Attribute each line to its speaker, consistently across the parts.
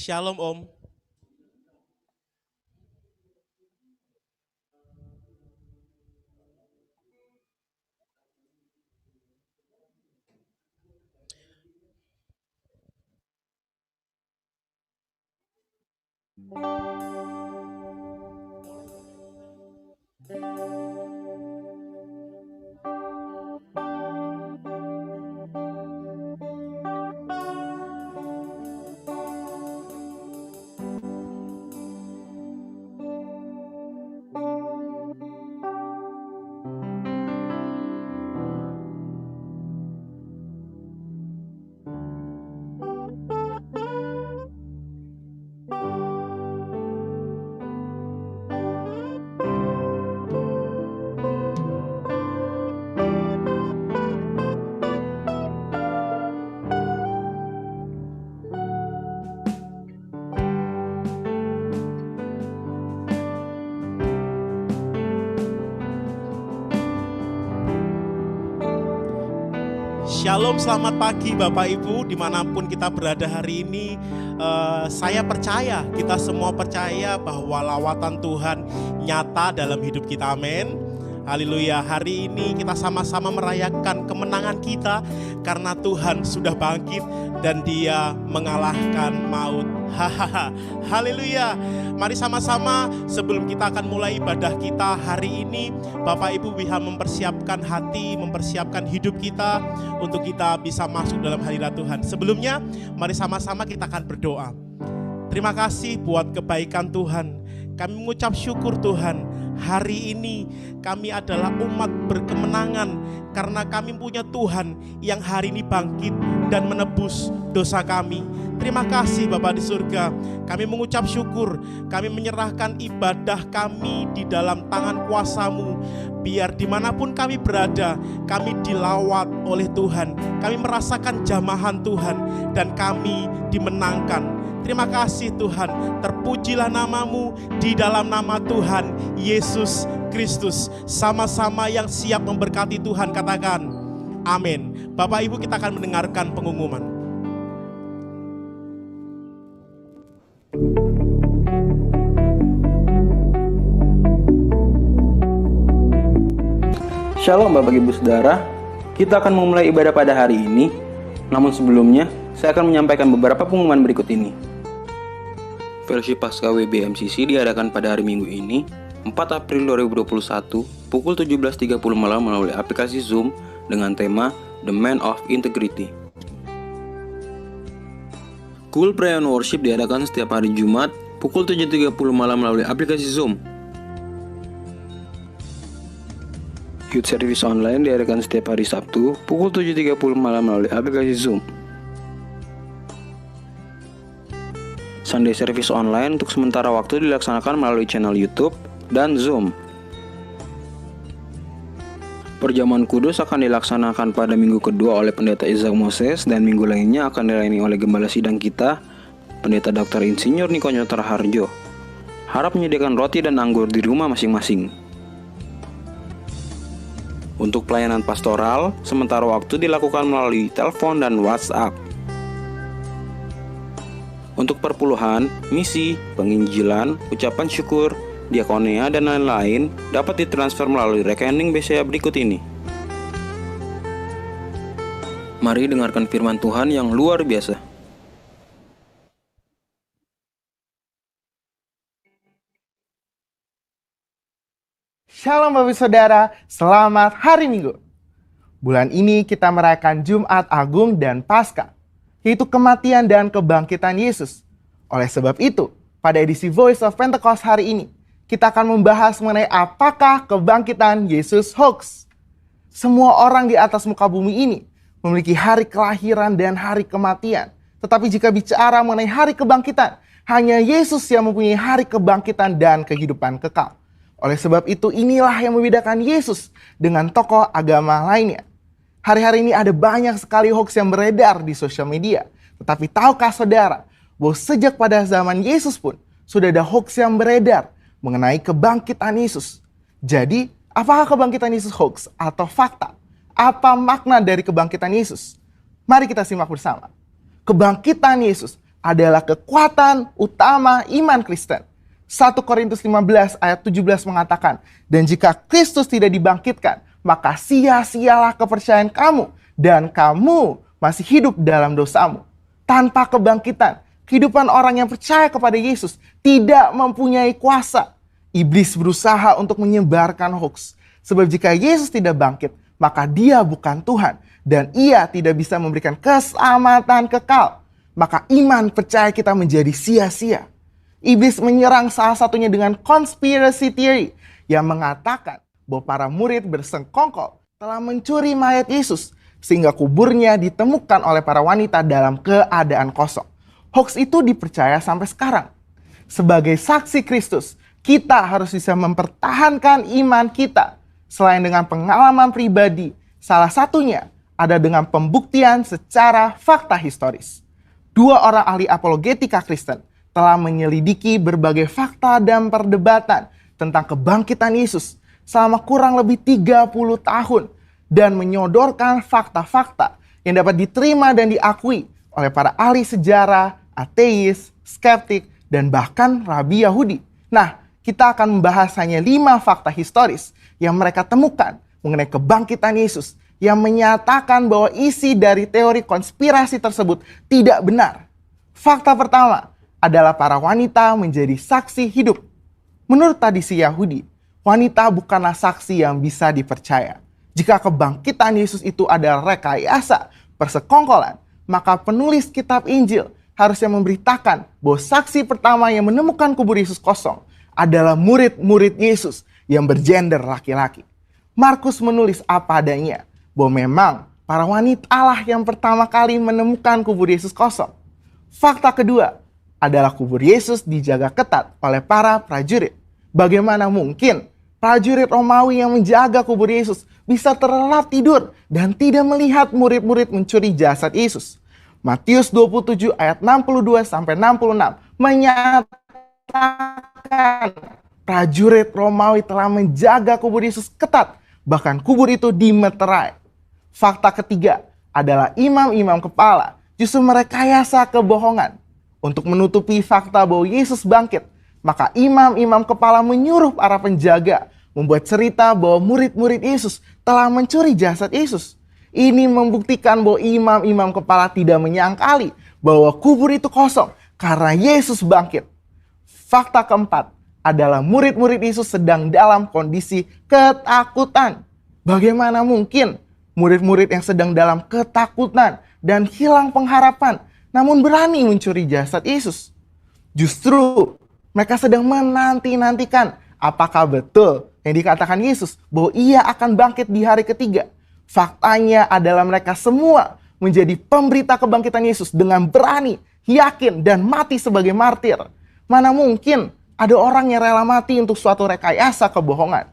Speaker 1: Shalom Om. Shalom, selamat pagi Bapak Ibu dimanapun kita berada hari ini. Saya percaya, kita semua percaya bahwa lawatan Tuhan nyata dalam hidup kita, amin. Haleluya, hari ini kita sama-sama merayakan kemenangan kita karena Tuhan sudah bangkit dan Dia mengalahkan maut. Hahaha, haleluya. Mari sama-sama sebelum kita akan mulai ibadah kita hari ini, Bapak Ibu bisa mempersiapkan hati, mempersiapkan hidup kita untuk kita bisa masuk dalam hadirat Tuhan. Sebelumnya, mari sama-sama kita akan berdoa. Terima kasih buat kebaikan Tuhan. Kami mengucap syukur Tuhan. Hari ini kami adalah umat berkemenangan karena kami punya Tuhan yang hari ini bangkit dan menebus dosa kami. Terima kasih Bapa di surga. Kami mengucap syukur. Kami menyerahkan ibadah kami di dalam tangan kuasa-Mu. Biar dimanapun kami berada, kami dilawat oleh Tuhan. Kami merasakan jamahan Tuhan dan kami dimenangkan. Terima kasih Tuhan, terpujilah nama-Mu di dalam nama Tuhan Yesus Kristus. Sama-sama yang siap memberkati Tuhan katakan amin. Bapak Ibu, kita akan mendengarkan pengumuman.
Speaker 2: Shalom Bapak Ibu Saudara, kita akan memulai ibadah pada hari ini. Namun sebelumnya, saya akan menyampaikan beberapa pengumuman berikut ini. Versi Pasca WBMCC diadakan pada hari Minggu ini, 4 April 2021, pukul 17.30 malam melalui aplikasi Zoom dengan tema The Man of Integrity. Cool Prayer and Worship diadakan setiap hari Jumat, pukul 7.30 malam melalui aplikasi Zoom. Youth Service Online diadakan setiap hari Sabtu, pukul 7.30 malam melalui aplikasi Zoom. Sunday Service Online untuk sementara waktu dilaksanakan melalui channel YouTube dan Zoom. Perjamuan Kudus akan dilaksanakan pada minggu kedua oleh Pendeta Isaac Moses dan minggu lainnya akan dilayani oleh Gembala Sidang kita, Pendeta Dr. Insinyur Niko Nyotar Harjo. Harap menyediakan roti dan anggur di rumah masing-masing. Untuk pelayanan pastoral, sementara waktu dilakukan melalui telepon dan WhatsApp. Untuk perpuluhan, misi, penginjilan, ucapan syukur, diakonia, dan lain-lain dapat ditransfer melalui rekening BCA berikut ini. Mari dengarkan firman Tuhan yang luar biasa.
Speaker 3: Shalom Bapak Saudara, selamat hari Minggu. Bulan ini kita merayakan Jumat Agung dan Paskah, yaitu kematian dan kebangkitan Yesus. Oleh sebab itu, pada edisi Voice of Pentecost hari ini, kita akan membahas mengenai apakah kebangkitan Yesus hoax. Semua orang di atas muka bumi ini memiliki hari kelahiran dan hari kematian. Tetapi jika bicara mengenai hari kebangkitan, hanya Yesus yang mempunyai hari kebangkitan dan kehidupan kekal. Oleh sebab itu, inilah yang membedakan Yesus dengan tokoh agama lainnya. Hari-hari ini ada banyak sekali hoax yang beredar di sosial media. Tetapi tahukah saudara bahwa sejak pada zaman Yesus pun sudah ada hoax yang beredar mengenai kebangkitan Yesus. Jadi, apakah kebangkitan Yesus hoax atau fakta? Apa makna dari kebangkitan Yesus? Mari kita simak bersama. Kebangkitan Yesus adalah kekuatan utama iman Kristen. 1 Korintus 15 ayat 17 mengatakan, dan jika Kristus tidak dibangkitkan, maka sia-sialah kepercayaan kamu, dan kamu masih hidup dalam dosamu. Tanpa kebangkitan, kehidupan orang yang percaya kepada Yesus tidak mempunyai kuasa. Iblis berusaha untuk menyebarkan hoax. Sebab jika Yesus tidak bangkit, maka dia bukan Tuhan. Dan ia tidak bisa memberikan keselamatan kekal. Maka iman percaya kita menjadi sia-sia. Iblis menyerang salah satunya dengan conspiracy theory yang mengatakan bahwa para murid bersengkongkol telah mencuri mayat Yesus sehingga kuburnya ditemukan oleh para wanita dalam keadaan kosong. Hoax itu dipercaya sampai sekarang. Sebagai saksi Kristus, kita harus bisa mempertahankan iman kita selain dengan pengalaman pribadi. Salah satunya ada dengan pembuktian secara fakta historis. 2 orang ahli apologetika Kristen telah menyelidiki berbagai fakta dan perdebatan tentang kebangkitan Yesus selama kurang lebih 30 tahun dan menyodorkan fakta-fakta yang dapat diterima dan diakui oleh para ahli sejarah, ateis, skeptik, dan bahkan rabi Yahudi. Nah, kita akan membahas hanya 5 fakta historis yang mereka temukan mengenai kebangkitan Yesus yang menyatakan bahwa isi dari teori konspirasi tersebut tidak benar. Fakta pertama adalah para wanita menjadi saksi hidup. Menurut tradisi Yahudi, wanita bukanlah saksi yang bisa dipercaya. Jika kebangkitan Yesus itu adalah rekayasa persekongkolan, maka penulis kitab Injil harusnya memberitakan bahwa saksi pertama yang menemukan kubur Yesus kosong adalah murid-murid Yesus yang bergender laki-laki. Markus menulis apa adanya, bahwa memang para wanita lah yang pertama kali menemukan kubur Yesus kosong. Fakta kedua adalah kubur Yesus dijaga ketat oleh para prajurit. Bagaimana mungkin prajurit Romawi yang menjaga kubur Yesus bisa terlelap tidur dan tidak melihat murid-murid mencuri jasad Yesus? Matius 27 ayat 62-66 menyatakan prajurit Romawi telah menjaga kubur Yesus ketat, bahkan kubur itu dimeterai. Fakta ketiga adalah imam-imam kepala justru merekayasa kebohongan. Untuk menutupi fakta bahwa Yesus bangkit, maka imam-imam kepala menyuruh para penjaga membuat cerita bahwa murid-murid Yesus telah mencuri jasad Yesus. Ini membuktikan bahwa imam-imam kepala tidak menyangkali bahwa kubur itu kosong karena Yesus bangkit. Fakta keempat adalah murid-murid Yesus sedang dalam kondisi ketakutan. Bagaimana mungkin murid-murid yang sedang dalam ketakutan dan hilang pengharapan namun berani mencuri jasad Yesus? Justru mereka sedang menanti-nantikan apakah betul yang dikatakan Yesus bahwa ia akan bangkit di hari ketiga. Faktanya adalah mereka semua menjadi pemberita kebangkitan Yesus dengan berani, yakin, dan mati sebagai martir. Mana mungkin ada orang yang rela mati untuk suatu rekayasa kebohongan.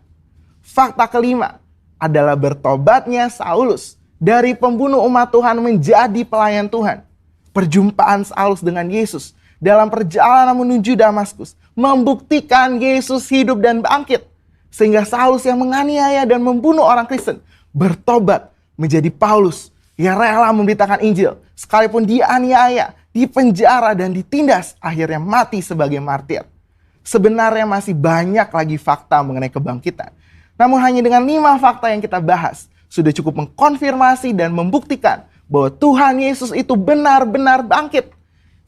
Speaker 3: Fakta kelima adalah bertobatnya Saulus dari pembunuh umat Tuhan menjadi pelayan Tuhan. Perjumpaan Saulus dengan Yesus dalam perjalanan menuju Damaskus membuktikan Yesus hidup dan bangkit. Sehingga Saulus yang menganiaya dan membunuh orang Kristen bertobat menjadi Paulus yang rela memberitakan Injil. Sekalipun dianiaya, dipenjara, dan ditindas, akhirnya mati sebagai martir. Sebenarnya masih banyak lagi fakta mengenai kebangkitan. Namun hanya dengan 5 fakta yang kita bahas, sudah cukup mengkonfirmasi dan membuktikan bahwa Tuhan Yesus itu benar-benar bangkit.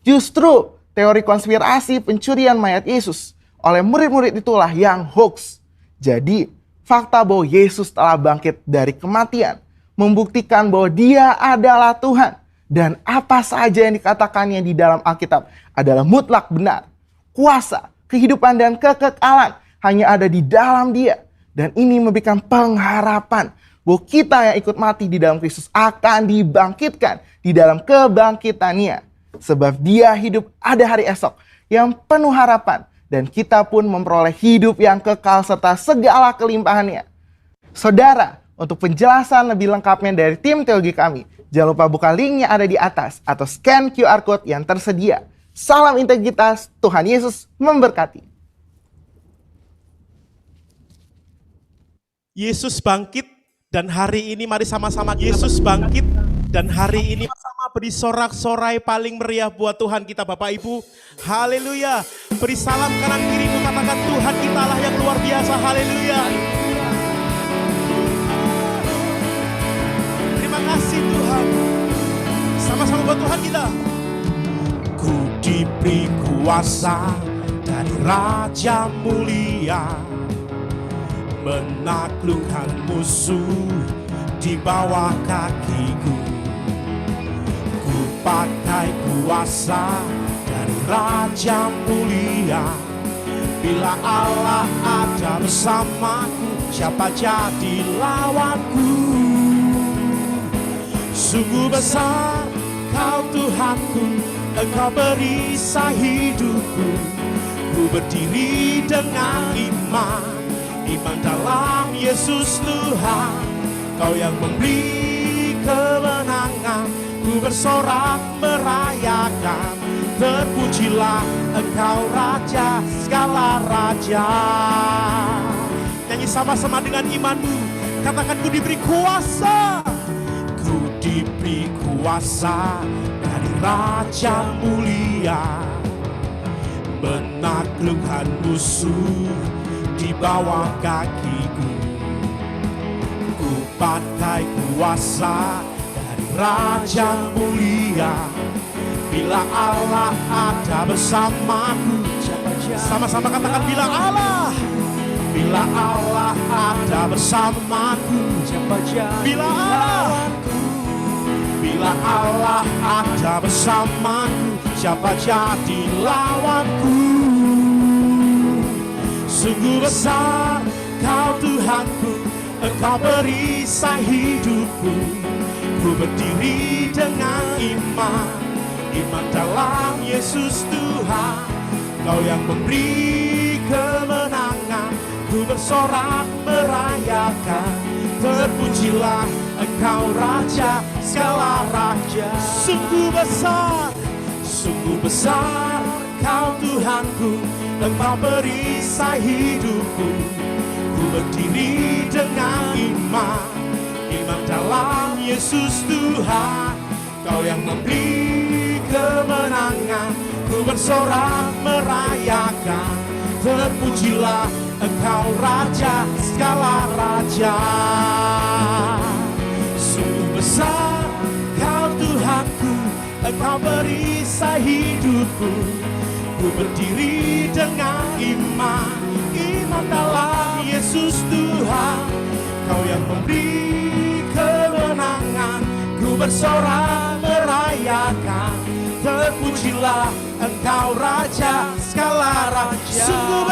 Speaker 3: Justru teori konspirasi pencurian mayat Yesus oleh murid-murid itulah yang hoax. Jadi, fakta bahwa Yesus telah bangkit dari kematian membuktikan bahwa dia adalah Tuhan. Dan apa saja yang dikatakannya di dalam Alkitab adalah mutlak benar. Kuasa, kehidupan, dan kekekalan hanya ada di dalam dia. Dan ini memberikan pengharapan bahwa kita yang ikut mati di dalam Kristus akan dibangkitkan di dalam kebangkitannya. Sebab dia hidup ada hari esok yang penuh harapan. Dan kita pun memperoleh hidup yang kekal serta segala kelimpahannya. Saudara, untuk penjelasan lebih lengkapnya dari tim teologi kami, jangan lupa buka linknya ada di atas atau scan QR Code yang tersedia. Salam integritas, Tuhan Yesus memberkati.
Speaker 1: Yesus bangkit dan hari ini mari sama-sama Yesus bangkit dan hari ini sama beri sorak-sorai paling meriah buat Tuhan kita Bapak Ibu. Haleluya. Beri salam kanan kirimu, katakan Tuhan kita Allah yang luar biasa. Haleluya. Terima kasih Tuhan. Sama-sama buat Tuhan kita. Ku diberi kuasa dari Raja mulia, menaklukkan musuh di bawah kakiku. Ku pakai kuasa dari Raja mulia. Bila Allah ada bersamaku, siapa jadi lawanku? Sungguh besar Kau Tuhanku, Engkau perisai hidupku. Ku berdiri dengan iman dalam Yesus Tuhan. Kau yang memberi kemenangan, ku bersorak merayakan. Terpujilah Engkau Raja segala raja. Nyanyi sama-sama dengan imanmu, katakan ku diberi kuasa. Ku diberi kuasa dari Raja mulia, menaklukkan musuh di bawah kakiku. Ku pakai kuasa dari Raja mulia. Bila Allah ada bersamaku, sama-sama katakan bila Allah ada bersamaku, bila Allah ada bersamaku, siapa jadi lawanku? Sungguh besar Kau Tuhanku, Engkau perisai hidupku. Ku berdiri dengan iman dalam Yesus Tuhan. Kau yang memberi kemenangan, ku bersorak merayakan. Terpujilah Engkau Raja segala raja. Sungguh besar Kau Tuhanku, Engkau perisai hidupku. Ku berdiri dengan iman dalam Yesus Tuhan. Kau yang memberi kemenangan, ku bersorak merayakan. Terpujilah Engkau Raja segala raja. Sungguh besar Kau Tuhanku, Engkau perisai hidupku. Ku berdiri dengan iman dalam Yesus Tuhan. Kau yang memberi kemenangan, ku bersorak merayakan. Terpujilah Engkau Raja segala raja. Sungguh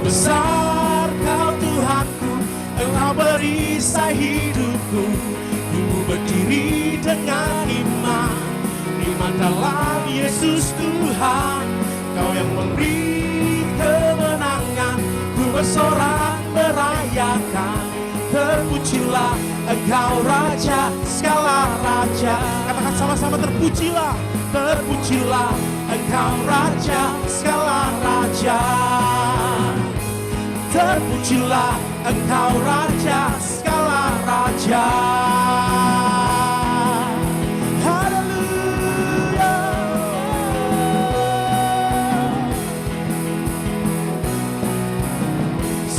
Speaker 1: besar Kau Tuhanku, Engkau perisai hidupku. Ku berdiri dengan iman dalam Yesus Tuhan. Kau yang memberi kemenangan, ku bersorak merayakan. Terpujilah Engkau Raja segala raja. Katakan sama-sama, terpujilah Engkau Raja segala raja. Terpujilah Engkau Raja segala raja. Haleluya.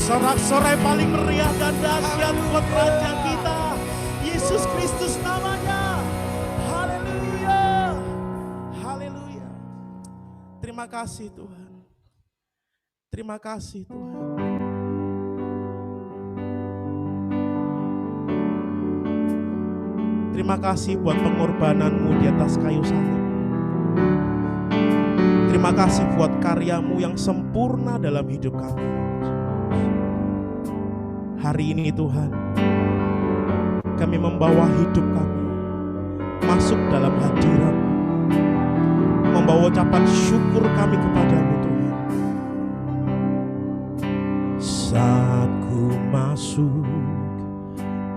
Speaker 1: Sorak-sorai paling meriah dan dahsyat buat Raja kita, Yesus Kristus namanya. Haleluya. Haleluya. Terima kasih Tuhan. Terima kasih Tuhan. Terima kasih buat pengorbananmu di atas kayu salib. Terima kasih buat karyamu yang sempurna dalam hidup kami. Hari ini Tuhan, kami membawa hidup kami masuk dalam hadirat-Mu, membawa ucapan syukur kami kepadamu Tuhan. Saat ku masuk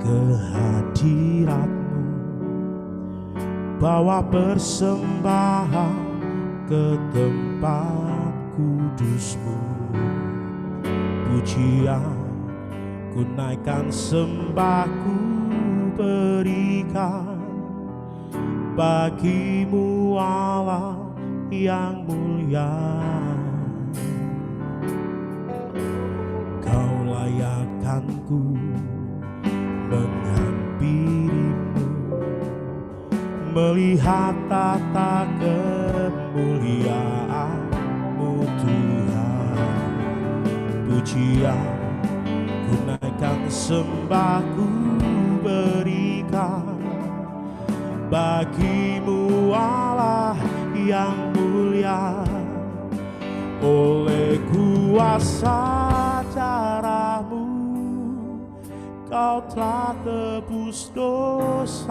Speaker 1: ke hadirat-Mu, bawa persembahan ke tempat kudus-Mu, pujian ku naikkan, sembahku berikan. bagimu Allah yang mulia. Kau layakkan ku menghampirimu, melihat tata kemuliaan-Mu Tuhan. Pujian ku naikkan, sembah ku berikan bagimu Allah yang mulia. Oleh kuasa darah-Mu Kau telah tebus dosaku,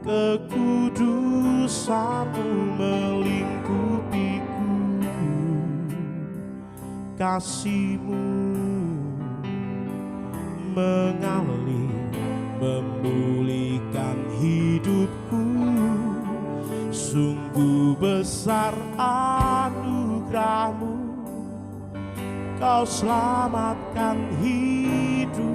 Speaker 1: kekudusan-Mu melingkupiku, kasih-Mu mengalir memulihkan hidupku. Sungguh besar anugerah-Mu, Kau selamatkan hidupku.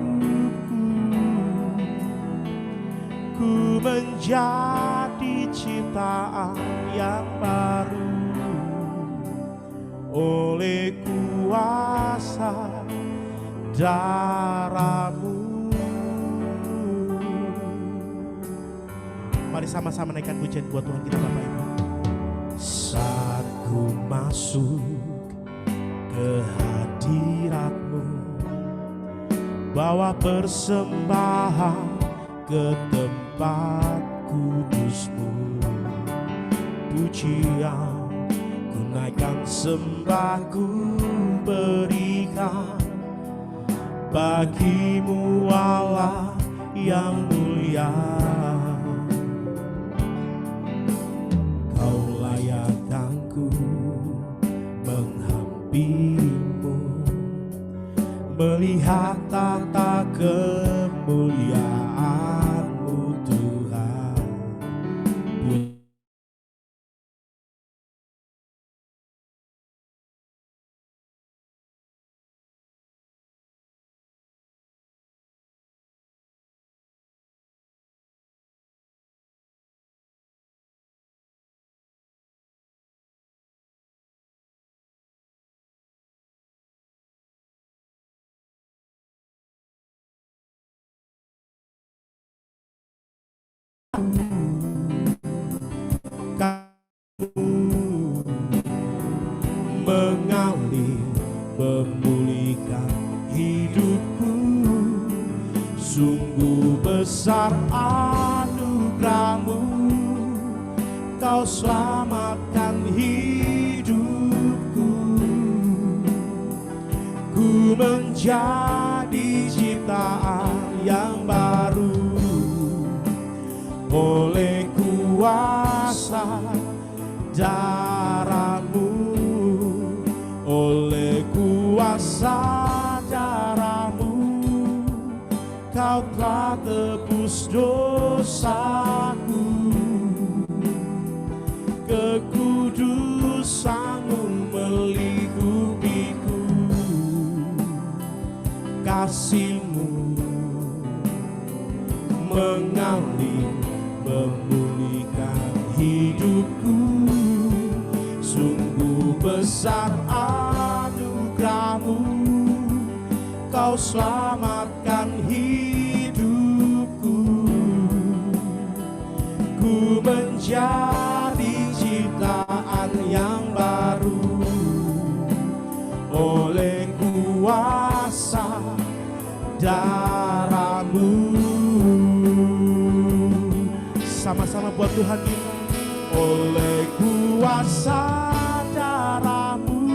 Speaker 1: Ku menjadi ciptaan yang baru oleh kuasa darah-Mu. Mari sama-sama naikkan pujian buat Tuhan kita Bapak Ibu. Saat ku masuk ke hadirat-Mu, bawa persembahan ke tempat kudus-Mu. Pujian ku naikkan, sembah ku berikan bagimu Allah yang mulia. Kau layakkan ku menghampirimu, melihat tata kemuliaan-Mu Tuhan. Mengalir memulihkan hidupku. Sungguh besar anugerah-Mu, Kau selamatkan hidupku. Ku menjadi ciptaan yang baru oleh kuasa darah-Mu. Oleh kuasa darah-Mu Kau telah tebus dosaku, kekudusan-Mu melingkupiku, kasih-Mu mengalir memulihkan hidupku. Sungguh besar anugerah-Mu, Kau selamatkan hidupku. Ku menjadi ciptaan yang baru oleh kuasa darah-Mu. Sama-sama buat Tuhan kita. Oleh kuasa darah-Mu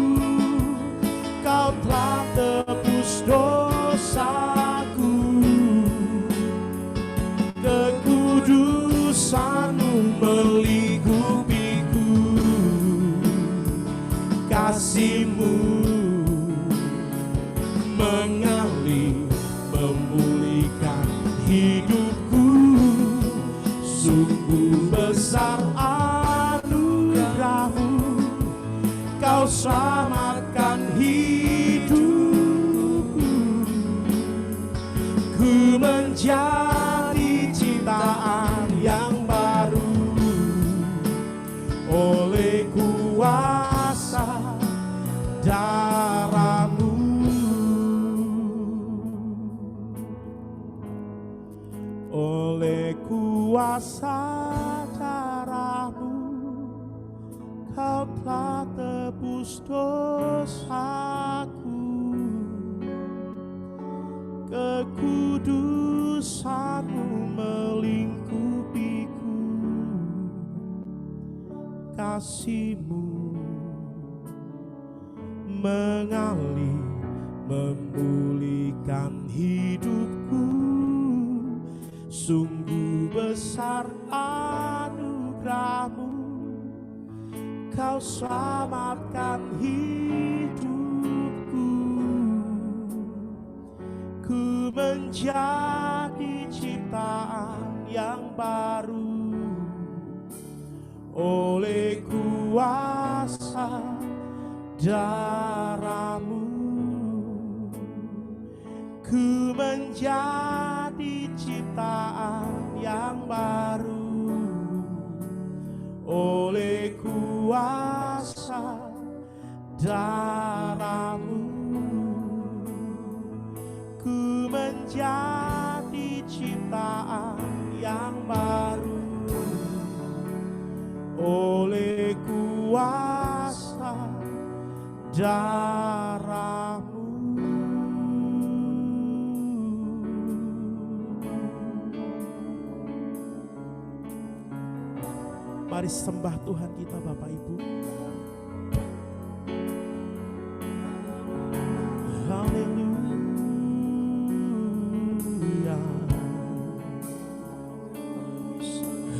Speaker 1: Kau telah tebus dosaku, kekudusan-Mu melingkupiku, kasih-Mu mengalir memulihkan hidupku. Sungguh besar anugerah-Mu, Kau selamatkan hidupku. Ku menjadi kuasa darah-Mu, oleh kuasa darah-Mu, Kau telah tebus dosaku. Kekudusan-Mu melingkupiku, kasih-Mu mengalir memulihkan hidupku. Sungguh besar anugerah-Mu, Kau selamatkan hidupku. Ku menjadi ciptaan yang baru oleh kuasa darah-Mu. Ku menjadi ciptaan yang baru oleh kuasa darah-Mu. Ku menjadi ciptaan yang baru oleh kuasa darah-Mu. Mari sembah Tuhan kita Bapak Ibu. Haleluya,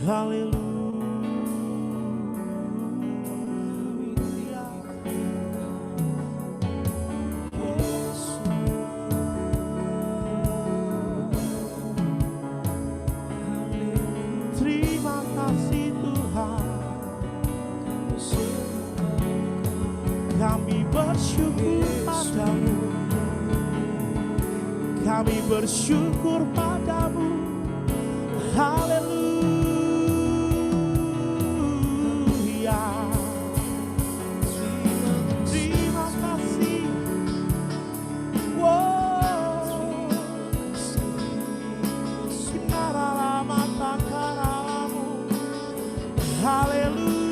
Speaker 1: haleluya. Terima kasih Tuhan, kami bersyukur padamu, kami bersyukur padamu. Haleluya, terima kasih. Wow, kinaralamatang karalamu. Haleluya.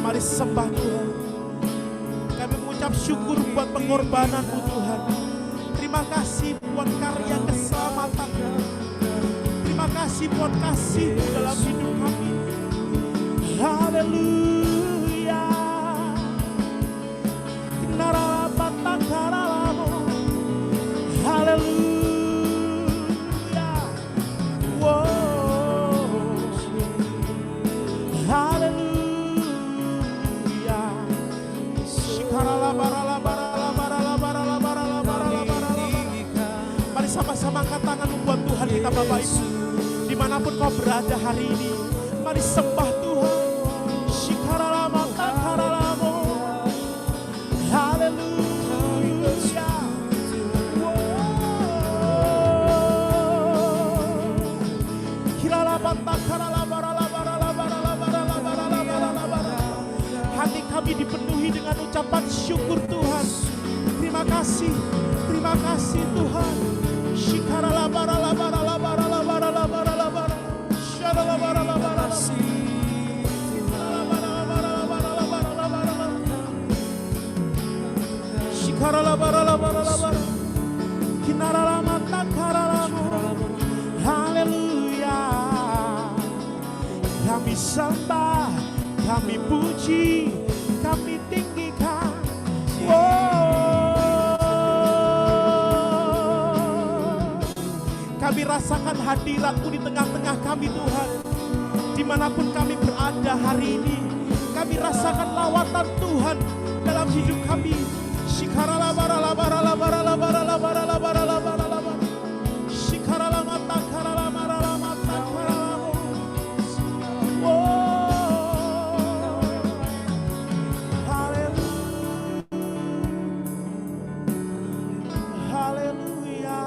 Speaker 1: Mari sembah Tuhan. Kami mengucap syukur buat pengorbanan-Mu Tuhan. Terima kasih buat karya keselamatan. Terima kasih buat kasih-Mu dalam hidup kami. Haleluya. Kinaralamatang karalamu. Haleluya. Wow. Haleluya. Mari sama-sama angkat tangan buat Tuhan kita Bapak Ibu. Dimanapun kau berada hari ini, mari sembah Tuhan. Shikaralamatangkaralamu. Haleluya. Hati kami dipenuhi dengan ucapan syukur Tuhan. Terima kasih Tuhan. Haleluya. Kami sembah, kami puji, kami tinggikan. Kami rasakan hadirat-Mu di tengah-tengah kami Tuhan. Dimanapun kami berada hari ini, kami rasakan lawatan Tuhan dalam hidup kami. Haleluya.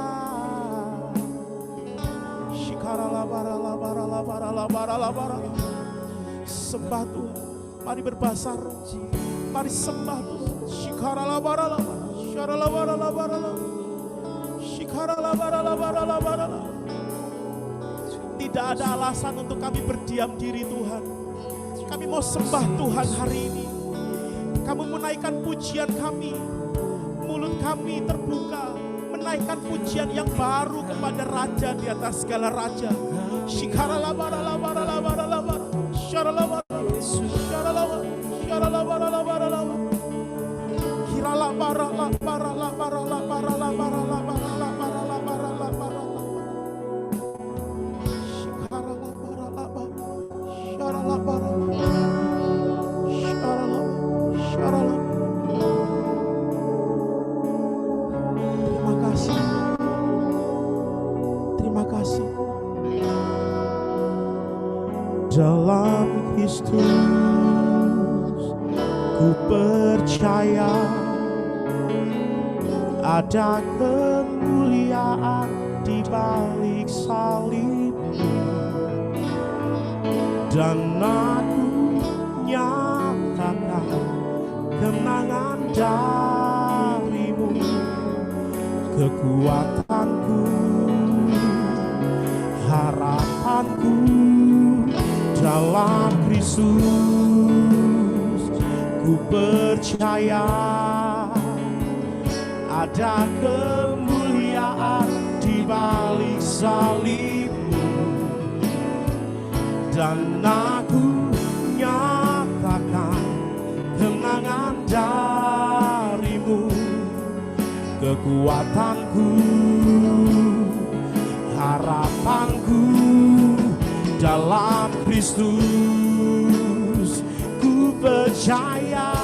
Speaker 1: Sembah Tuhan. Mari berbahasa roh. Mari sembah Tuhan. Tidak ada alasan untuk kami berdiam diri Tuhan. Kami mau sembah Tuhan hari ini. Kamu menaikkan pujian kami. Mulut kami terbuka menaikkan pujian yang baru kepada Raja di atas segala raja. Terima kasih. Dalam Kristus ku percaya ada kemuliaan di balik salibmu, dan aku nyatakan kenangan darimu, kekuatanku, harapanku dalam Kristus. Ku percaya ada kemuliaan di balik salibmu, dan aku nyatakan kenangan darimu, kekuatanku, harapanku dalam Kristus. Ku percaya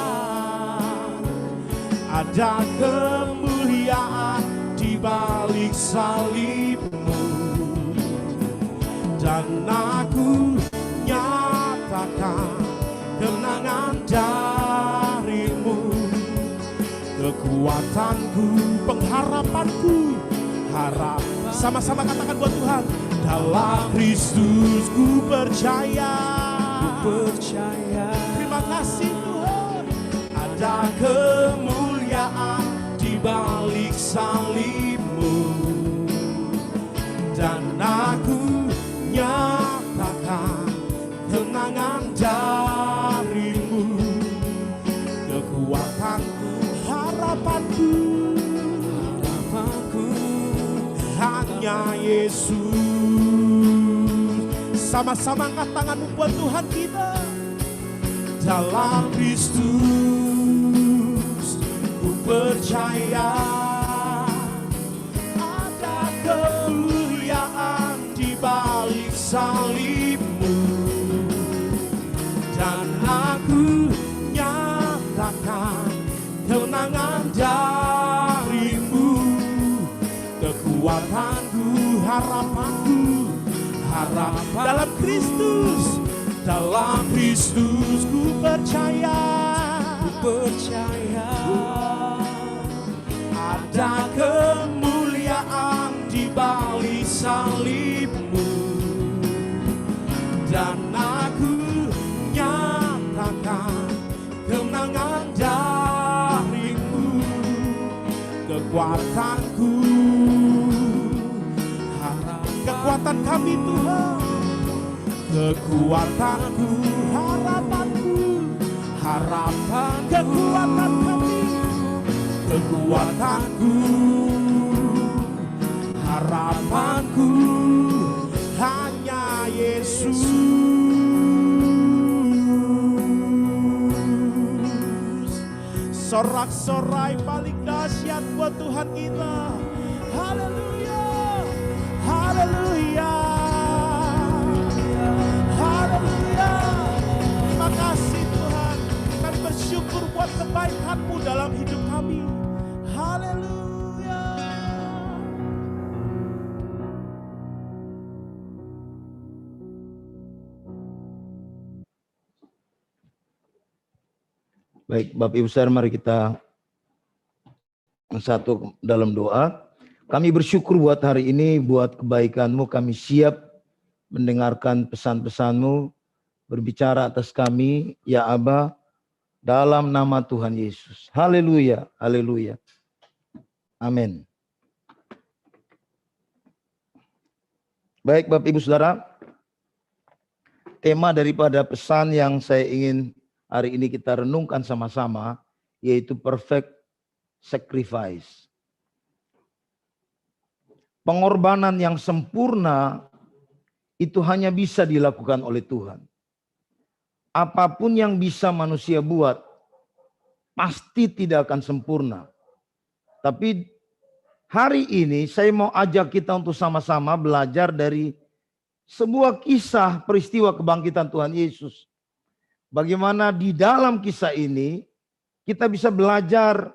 Speaker 1: ada kemuliaan di balik salibmu, dan aku nyatakan kenangan darimu, kekuatanku, pengharapanku, harap. Sama-sama katakan buat Tuhan. Dalam Kristus ku percaya. Terima kasih Tuhan. Ada kemuliaan di balik salibmu, dan aku nyatakan kenangan darimu, kekuatanku, harapanku hanya Yesus. Sama-sama angkat tanganmu buat Tuhan kita. Dalam Kristus ku percaya ada kemuliaan di balik salibmu, dan aku nyatakan kemenangan darimu, kekuatanku, harapanku, harapan dalam Kristus. Dalam Kristus ku percaya, ada kemuliaan di balik salibmu, dan aku nyatakan kemenangan darimu, kekuatanku, kekuatan kami Tuhan, kekuatanku, harapanku, harapan, kekuatan kami, kekuatanku, harapanku, hanya Yesus. Sorak-sorai paling dahsyat buat Tuhan kita. Haleluya, haleluya. Haleluya. Terima kasih Tuhan. Kami bersyukur buat kebaikan-Mu dalam hidup kami. Haleluya.
Speaker 4: Baik, Bapak Ibu Saudara, mari kita satu dalam doa. Kami bersyukur buat hari ini, buat kebaikan-Mu, kami siap mendengarkan pesan-pesan-Mu, berbicara atas kami, ya Aba, dalam nama Tuhan Yesus. Haleluya, haleluya. Amin. Baik Bapak Ibu Saudara, tema daripada pesan yang saya ingin hari ini kita renungkan sama-sama, yaitu perfect sacrifice. Pengorbanan yang sempurna itu hanya bisa dilakukan oleh Tuhan. Apapun yang bisa manusia buat, pasti tidak akan sempurna. Tapi hari ini saya mau ajak kita untuk sama-sama belajar dari sebuah kisah peristiwa kebangkitan Tuhan Yesus. Bagaimana di dalam kisah ini kita bisa belajar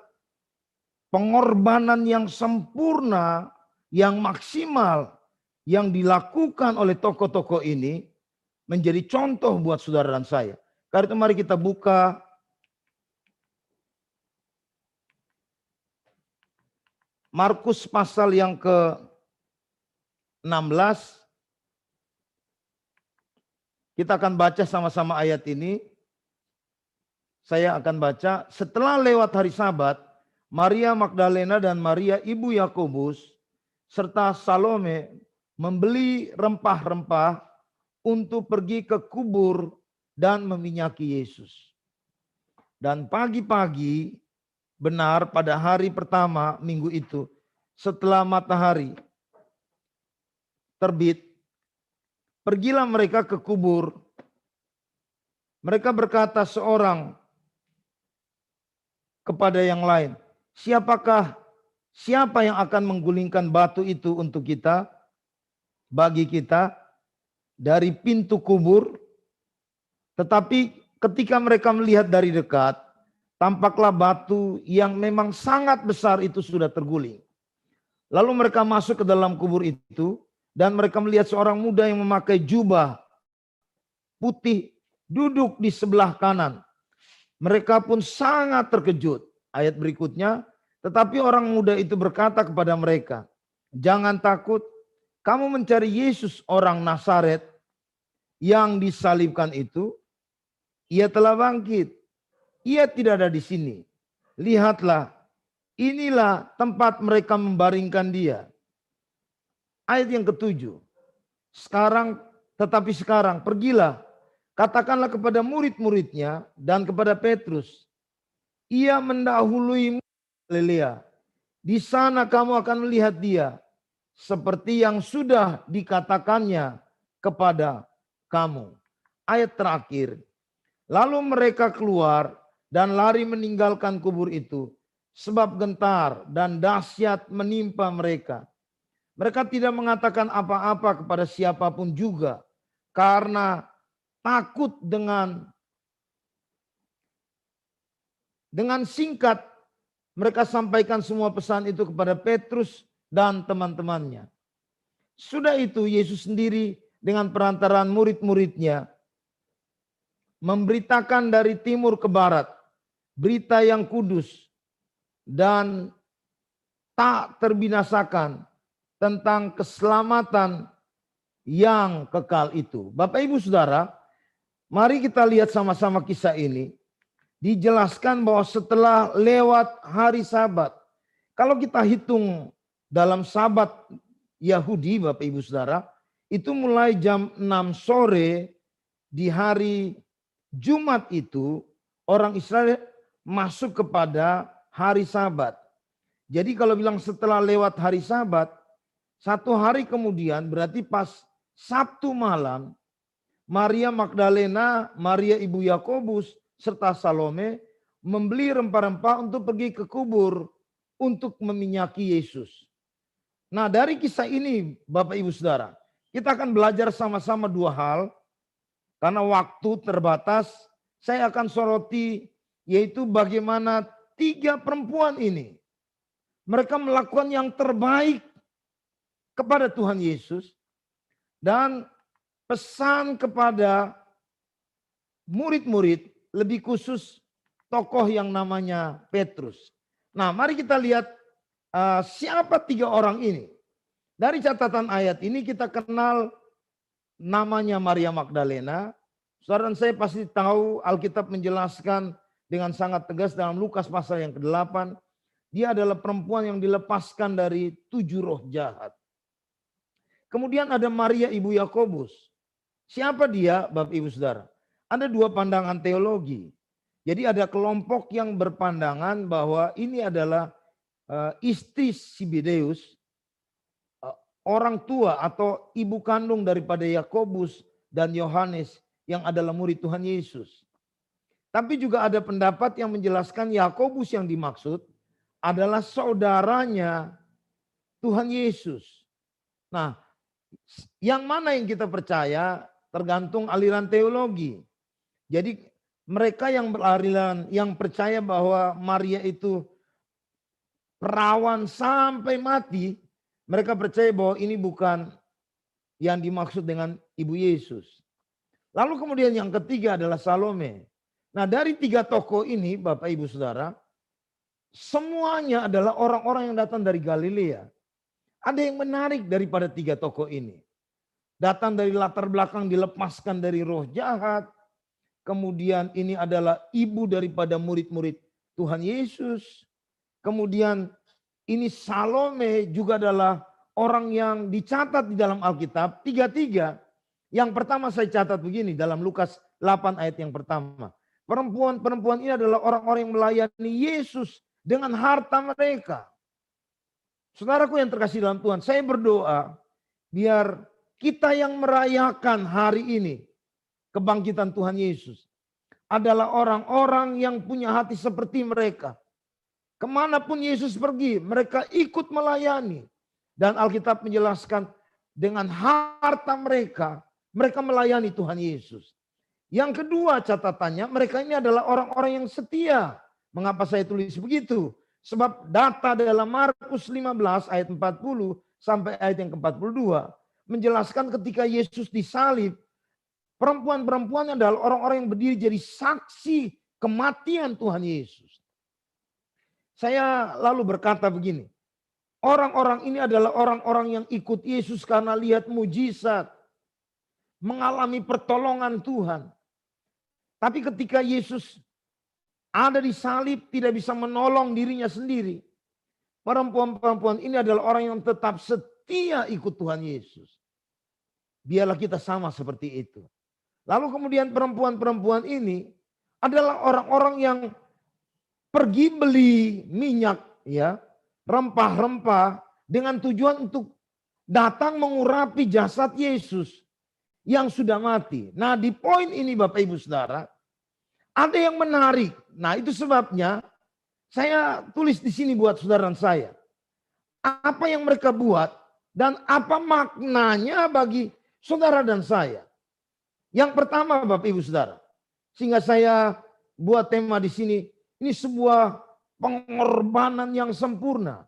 Speaker 4: pengorbanan yang sempurna, yang maksimal, yang dilakukan oleh tokoh-tokoh ini menjadi contoh buat saudara dan saya. Karena itu mari kita buka Markus pasal yang ke-16. Kita akan baca sama-sama ayat ini. Saya akan baca, setelah lewat hari Sabat, Maria Magdalena dan Maria ibu Yakobus serta Salome membeli rempah-rempah untuk pergi ke kubur dan meminyaki Yesus. Dan pagi-pagi, benar pada hari pertama minggu itu, setelah matahari terbit, pergilah mereka ke kubur. Mereka berkata seorang kepada yang lain, siapa yang akan menggulingkan batu itu untuk kita, bagi kita, dari pintu kubur? Tetapi ketika mereka melihat dari dekat, tampaklah batu yang memang sangat besar itu sudah terguling. Lalu mereka masuk ke dalam kubur itu, dan mereka melihat seorang muda yang memakai jubah putih duduk di sebelah kanan. Mereka pun sangat terkejut. Ayat berikutnya, tetapi orang muda itu berkata kepada mereka, jangan takut, kamu mencari Yesus orang Nazaret yang disalibkan itu. Ia telah bangkit. Ia tidak ada di sini. Lihatlah, inilah tempat mereka membaringkan dia. Ayat yang ke-7. Tetapi sekarang pergilah, katakanlah kepada murid-muridnya dan kepada Petrus, ia mendahului Galilea. Di sana kamu akan melihat dia, seperti yang sudah dikatakannya kepada kamu. Ayat terakhir. Lalu mereka keluar dan lari meninggalkan kubur itu, sebab gentar dan dahsyat menimpa mereka. Mereka tidak mengatakan apa-apa kepada siapapun juga, karena takut. Dengan singkat mereka sampaikan semua pesan itu kepada Petrus dan teman-temannya. Sudah itu Yesus sendiri dengan perantaraan murid-muridnya memberitakan dari timur ke barat berita yang kudus dan tak terbinasakan tentang keselamatan yang kekal itu. Bapak Ibu Saudara, mari kita lihat sama-sama kisah ini. Dijelaskan bahwa setelah lewat hari Sabat, kalau kita hitung dalam Sabat Yahudi, Bapak Ibu Saudara, itu mulai jam 6 sore di hari Jumat itu, orang Israel masuk kepada hari Sabat. Jadi kalau bilang setelah lewat hari Sabat, satu hari kemudian berarti pas Sabtu malam, Maria Magdalena, Maria ibu Yakobus, serta Salome membeli rempah-rempah untuk pergi ke kubur untuk meminyaki Yesus. Nah, dari kisah ini Bapak Ibu Saudara, kita akan belajar sama-sama dua hal. Karena waktu terbatas, saya akan soroti yaitu bagaimana tiga perempuan ini. Mereka melakukan yang terbaik kepada Tuhan Yesus dan pesan kepada murid-murid, lebih khusus tokoh yang namanya Petrus. Nah, mari kita lihat siapa tiga orang ini. Dari catatan ayat ini kita kenal namanya Maria Magdalena. Saudara dan saya pasti tahu Alkitab menjelaskan dengan sangat tegas dalam Lukas pasal yang ke-8. Dia adalah perempuan yang dilepaskan dari 7 roh jahat. Kemudian ada Maria ibu Yakobus. Siapa dia, Bapak Ibu Saudara? Ada 2 pandangan teologi. Jadi ada kelompok yang berpandangan bahwa ini adalah istri Zebedeus, orang tua atau ibu kandung daripada Yakobus dan Yohanes yang adalah murid Tuhan Yesus. Tapi juga ada pendapat yang menjelaskan Yakobus yang dimaksud adalah saudaranya Tuhan Yesus. Nah, yang mana yang kita percaya tergantung aliran teologi. Jadi mereka yang beraliran yang percaya bahwa Maria itu perawan sampai mati, mereka percaya bahwa ini bukan yang dimaksud dengan Ibu Yesus. Lalu kemudian yang ketiga adalah Salome. Nah, dari 3 tokoh ini Bapak Ibu Saudara, semuanya adalah orang-orang yang datang dari Galilea. Ada yang menarik daripada 3 tokoh ini. Datang dari latar belakang dilepaskan dari roh jahat. Kemudian ini adalah ibu daripada murid-murid Tuhan Yesus. Kemudian ini Salome juga adalah orang yang dicatat di dalam Alkitab. 3-3. Yang pertama saya catat begini dalam Lukas 8 ayat yang pertama. Perempuan-perempuan ini adalah orang-orang yang melayani Yesus dengan harta mereka. Saudaraku yang terkasih dalam Tuhan, saya berdoa biar kita yang merayakan hari ini kebangkitan Tuhan Yesus adalah orang-orang yang punya hati seperti mereka. Kemanapun Yesus pergi, mereka ikut melayani. Dan Alkitab menjelaskan dengan harta mereka, mereka melayani Tuhan Yesus. Yang kedua catatannya, mereka ini adalah orang-orang yang setia. Mengapa saya tulis begitu? Sebab data dalam Markus 15 ayat 40 sampai ayat yang ke-42 menjelaskan ketika Yesus disalib, perempuan-perempuan adalah orang-orang yang berdiri jadi saksi kematian Tuhan Yesus. Saya lalu berkata begini, orang-orang ini adalah orang-orang yang ikut Yesus karena lihat mujizat, mengalami pertolongan Tuhan. Tapi ketika Yesus ada di salib tidak bisa menolong dirinya sendiri. Perempuan-perempuan ini adalah orang yang tetap setia ikut Tuhan Yesus. Biarlah kita sama seperti itu. Lalu kemudian perempuan-perempuan ini adalah orang-orang yang pergi beli minyak, ya, rempah-rempah dengan tujuan untuk datang mengurapi jasad Yesus yang sudah mati. Nah, di poin ini Bapak Ibu Saudara, ada yang menarik. Nah, itu sebabnya saya tulis di sini buat saudara dan saya. Apa yang mereka buat dan apa maknanya bagi saudara dan saya. Yang pertama Bapak Ibu Saudara, sehingga saya buat tema di sini, ini sebuah pengorbanan yang sempurna.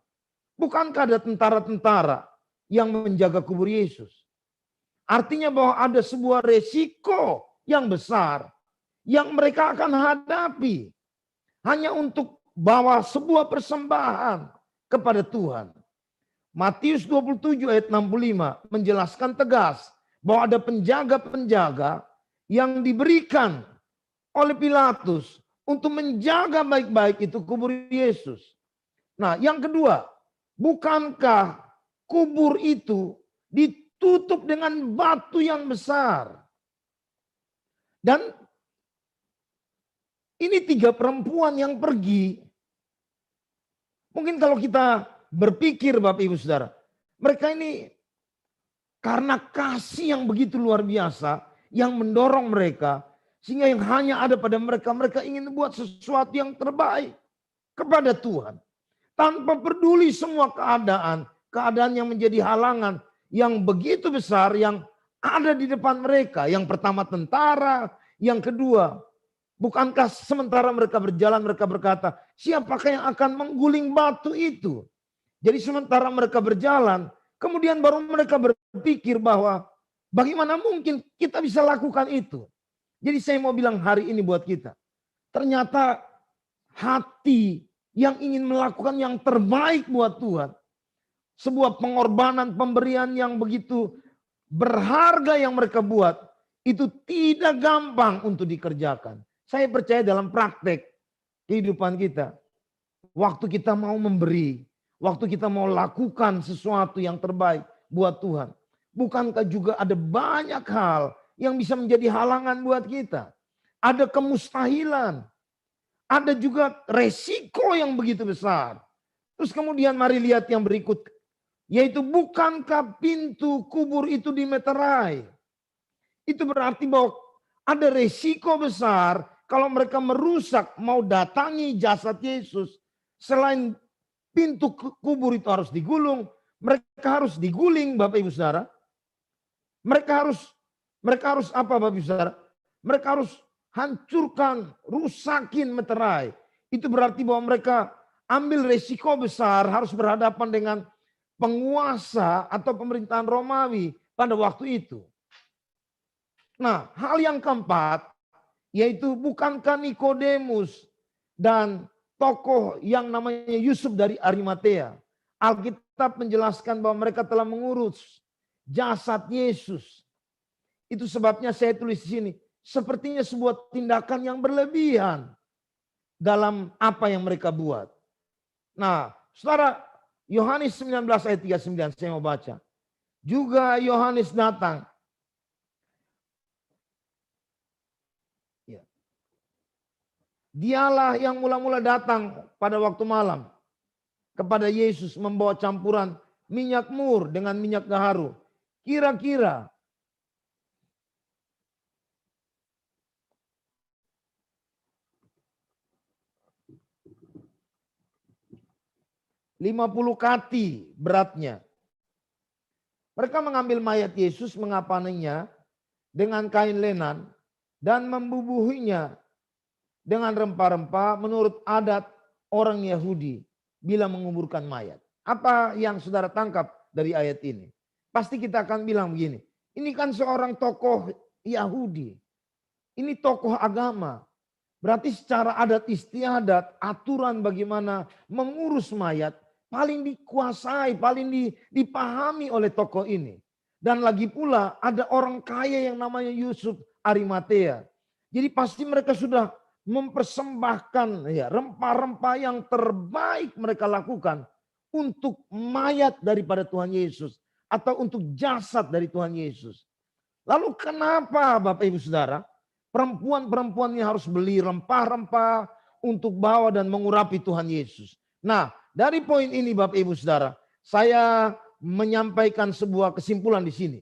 Speaker 4: Bukankah ada tentara-tentara yang menjaga kubur Yesus? Artinya bahwa ada sebuah resiko yang besar yang mereka akan hadapi hanya untuk bawa sebuah persembahan kepada Tuhan. Matius 27 ayat 65 menjelaskan tegas bahwa ada penjaga-penjaga yang diberikan oleh Pilatus untuk menjaga baik-baik itu kubur Yesus. Nah, yang kedua, bukankah kubur itu ditutup dengan batu yang besar? Dan ini 3 perempuan yang pergi. Mungkin kalau kita berpikir Bapak Ibu Saudara, mereka ini karena kasih yang begitu luar biasa yang mendorong mereka, sehingga yang hanya ada pada mereka, mereka ingin membuat sesuatu yang terbaik kepada Tuhan. Tanpa peduli semua keadaan yang menjadi halangan yang begitu besar yang ada di depan mereka. Yang pertama tentara, yang kedua, bukankah sementara mereka berjalan mereka berkata, siapakah yang akan mengguling batu itu? Jadi sementara mereka berjalan, kemudian baru mereka berpikir bahwa bagaimana mungkin kita bisa lakukan itu. Jadi saya mau bilang hari ini buat kita, ternyata hati yang ingin melakukan yang terbaik buat Tuhan, sebuah pengorbanan pemberian yang begitu berharga yang mereka buat itu tidak gampang untuk dikerjakan. Saya percaya dalam praktek kehidupan kita, waktu kita mau memberi, waktu kita mau lakukan sesuatu yang terbaik buat Tuhan, bukankah juga ada banyak hal yang bisa menjadi halangan buat kita? Ada kemustahilan, ada juga resiko yang begitu besar. Terus kemudian mari lihat yang berikut, yaitu bukankah pintu kubur itu dimeterai? Itu berarti bahwa ada resiko besar kalau mereka merusak, mau datangi jasad Yesus. Selain pintu kubur itu harus digulung, mereka harus diguling, Bapak Ibu Saudara. Mereka harus apa, Bapak Ibu Saudara? Mereka harus hancurkan, rusakin meterai. Itu berarti bahwa mereka ambil resiko besar, harus berhadapan dengan penguasa atau pemerintahan Romawi pada waktu itu. Nah, hal yang keempat, yaitu bukankah Nikodemus dan tokoh yang namanya Yusuf dari Arimatea, Alkitab menjelaskan bahwa mereka telah mengurus jasad Yesus. Itu sebabnya saya tulis di sini, sepertinya sebuah tindakan yang berlebihan dalam apa yang mereka buat. Nah, saudara, Yohanes 19 ayat 39 saya mau baca. Juga Yohanes datang. Dialah yang mula-mula datang pada waktu malam kepada Yesus membawa campuran minyak mur dengan minyak gaharu. Kira-kira lima 50 kati beratnya. Mereka mengambil mayat Yesus, mengapaninya dengan kain lenan dan membubuhinya dengan rempah-rempah menurut adat orang Yahudi bila menguburkan mayat. Apa yang saudara tangkap dari ayat ini? Pasti kita akan bilang begini, ini kan seorang tokoh Yahudi, ini tokoh agama. Berarti secara adat istiadat, aturan bagaimana mengurus mayat paling dikuasai, paling dipahami oleh tokoh ini. Dan lagi pula ada orang kaya yang namanya Yusuf Arimatea. Jadi pasti mereka sudah mempersembahkan ya rempah-rempah yang terbaik mereka lakukan untuk mayat daripada Tuhan Yesus atau untuk jasad dari Tuhan Yesus. Lalu kenapa Bapak Ibu Saudara perempuan-perempuan ini harus beli rempah-rempah untuk bawa dan mengurapi Tuhan Yesus? Nah, dari poin ini Bapak Ibu Saudara, saya menyampaikan sebuah kesimpulan di sini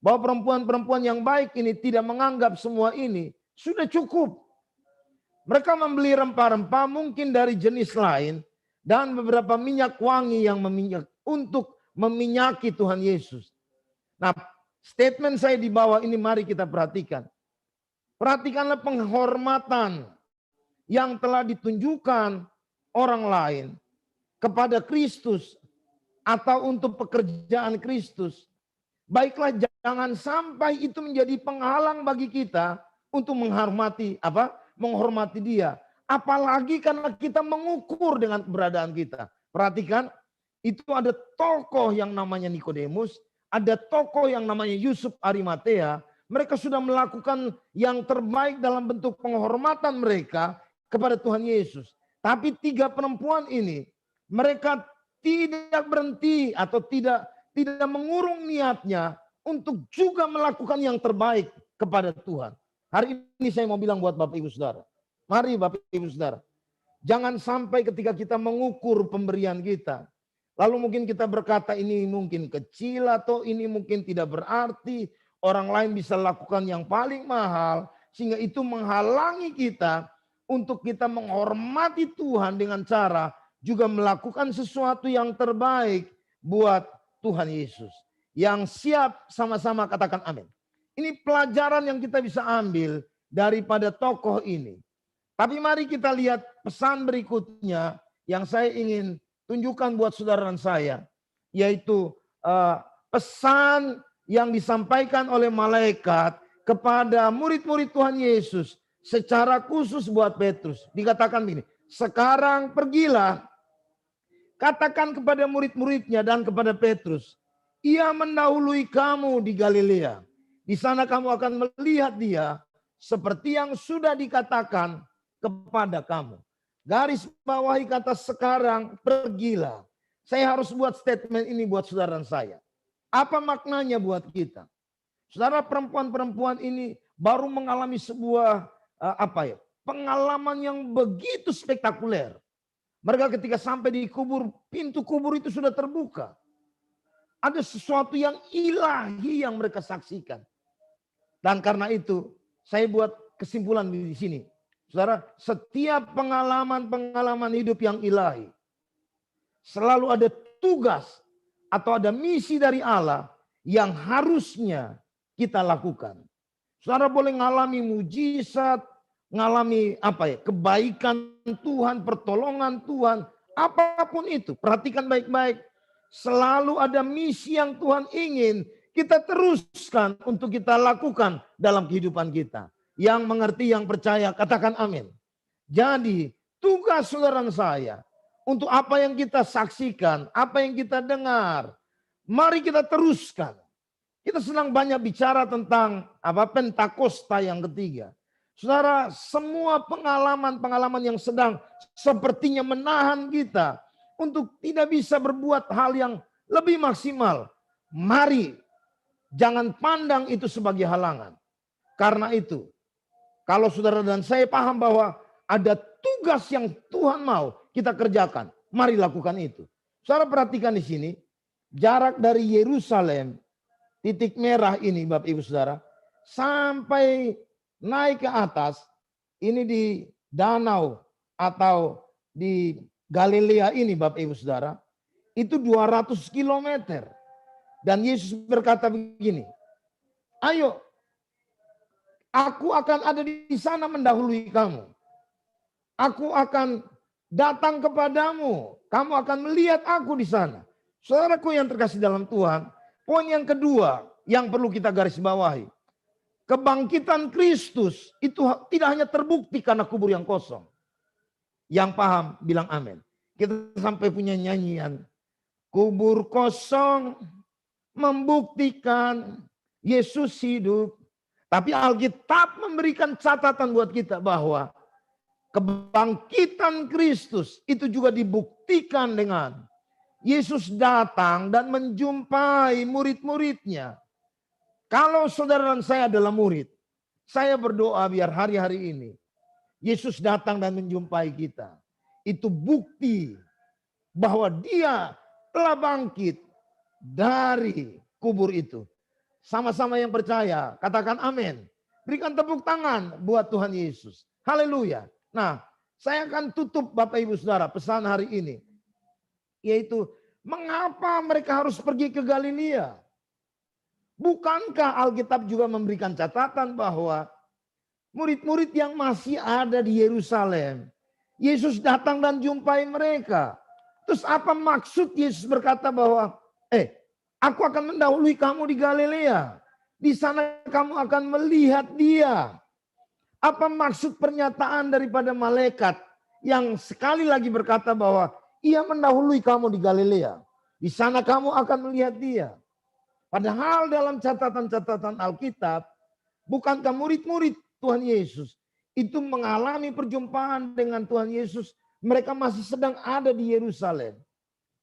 Speaker 4: bahwa perempuan-perempuan yang baik ini tidak menganggap semua ini sudah cukup. Mereka membeli rempah-rempah mungkin dari jenis lain dan beberapa minyak wangi yang untuk meminyaki Tuhan Yesus. Nah, statement saya di bawah ini mari kita perhatikan. Perhatikanlah penghormatan yang telah ditunjukkan orang lain kepada Kristus atau untuk pekerjaan Kristus. Baiklah, jangan sampai itu menjadi penghalang bagi kita untuk menghormati dia. Apalagi karena kita mengukur dengan keberadaan kita. Perhatikan, itu ada tokoh yang namanya Nikodemus, ada tokoh yang namanya Yusuf Arimatea. Mereka sudah melakukan yang terbaik dalam bentuk penghormatan mereka kepada Tuhan Yesus. Tapi tiga perempuan ini, mereka tidak berhenti atau tidak mengurung niatnya untuk juga melakukan yang terbaik kepada Tuhan. Hari ini saya mau bilang buat Bapak Ibu Saudara. Mari Bapak Ibu Saudara. Jangan sampai ketika kita mengukur pemberian kita. Lalu mungkin kita berkata ini mungkin kecil atau ini mungkin tidak berarti. Orang lain bisa lakukan yang paling mahal. Sehingga itu menghalangi kita untuk kita menghormati Tuhan dengan cara juga melakukan sesuatu yang terbaik buat Tuhan Yesus. Yang siap sama-sama katakan amin. Ini pelajaran yang kita bisa ambil daripada tokoh ini. Tapi mari kita lihat pesan berikutnya yang saya ingin tunjukkan buat saudara dan saya. Yaitu pesan yang disampaikan oleh malaikat kepada murid-murid Tuhan Yesus. Secara khusus buat Petrus. Dikatakan begini, sekarang pergilah. Katakan kepada murid-muridnya dan kepada Petrus. Ia mendahului kamu di Galilea. Di sana kamu akan melihat dia seperti yang sudah dikatakan kepada kamu. Garis bawahi kata sekarang, pergilah. Saya harus buat statement ini buat saudara saya. Apa maknanya buat kita? Saudara, perempuan-perempuan ini baru mengalami sebuah pengalaman yang begitu spektakuler. Mereka ketika sampai di kubur, pintu kubur itu sudah terbuka. Ada sesuatu yang ilahi yang mereka saksikan. Dan karena itu, saya buat kesimpulan di sini. Saudara, setiap pengalaman-pengalaman hidup yang ilahi, selalu ada tugas atau ada misi dari Allah yang harusnya kita lakukan. Saudara boleh ngalami mujizat, ngalami kebaikan Tuhan, pertolongan Tuhan, apapun itu. Perhatikan baik-baik. Selalu ada misi yang Tuhan ingin kita teruskan untuk kita lakukan dalam kehidupan kita. Yang mengerti, yang percaya, katakan amin. Jadi tugas saudara saya, untuk apa yang kita saksikan, apa yang kita dengar, mari kita teruskan. Kita sedang banyak bicara tentang Pentakosta yang ketiga. Saudara, semua pengalaman-pengalaman yang sedang sepertinya menahan kita untuk tidak bisa berbuat hal yang lebih maksimal. Mari, jangan pandang itu sebagai halangan. Karena itu, kalau saudara dan saya paham bahwa ada tugas yang Tuhan mau kita kerjakan, mari lakukan itu. Saudara perhatikan di sini, jarak dari Yerusalem, titik merah ini Bapak Ibu Saudara, sampai naik ke atas, ini di danau atau di Galilea ini Bapak Ibu Saudara, itu 200 kilometer. Dan Yesus berkata begini, ayo, aku akan ada di sana mendahului kamu. Aku akan datang kepadamu, kamu akan melihat aku di sana. Saudaraku yang terkasih dalam Tuhan, poin yang kedua yang perlu kita garis bawahi. Kebangkitan Kristus itu tidak hanya terbukti karena kubur yang kosong. Yang paham bilang amin. Kita sampai punya nyanyian. Kubur kosong membuktikan Yesus hidup. Tapi Alkitab memberikan catatan buat kita bahwa kebangkitan Kristus itu juga dibuktikan dengan Yesus datang dan menjumpai murid-muridnya. Kalau saudara dan saya adalah murid, saya berdoa biar hari-hari ini Yesus datang dan menjumpai kita. Itu bukti bahwa dia telah bangkit dari kubur itu. Sama-sama yang percaya, katakan amin. Berikan tepuk tangan buat Tuhan Yesus. Haleluya. Nah, saya akan tutup Bapak Ibu Saudara pesan hari ini. Yaitu, mengapa mereka harus pergi ke Galilea? Bukankah Alkitab juga memberikan catatan bahwa murid-murid yang masih ada di Yerusalem, Yesus datang dan jumpai mereka. Terus apa maksud Yesus berkata bahwa, aku akan mendahului kamu di Galilea. Di sana kamu akan melihat dia. Apa maksud pernyataan daripada malaikat yang sekali lagi berkata bahwa ia mendahului kamu di Galilea. Di sana kamu akan melihat dia. Padahal dalam catatan-catatan Alkitab, bukankah murid-murid Tuhan Yesus itu mengalami perjumpaan dengan Tuhan Yesus, mereka masih sedang ada di Yerusalem.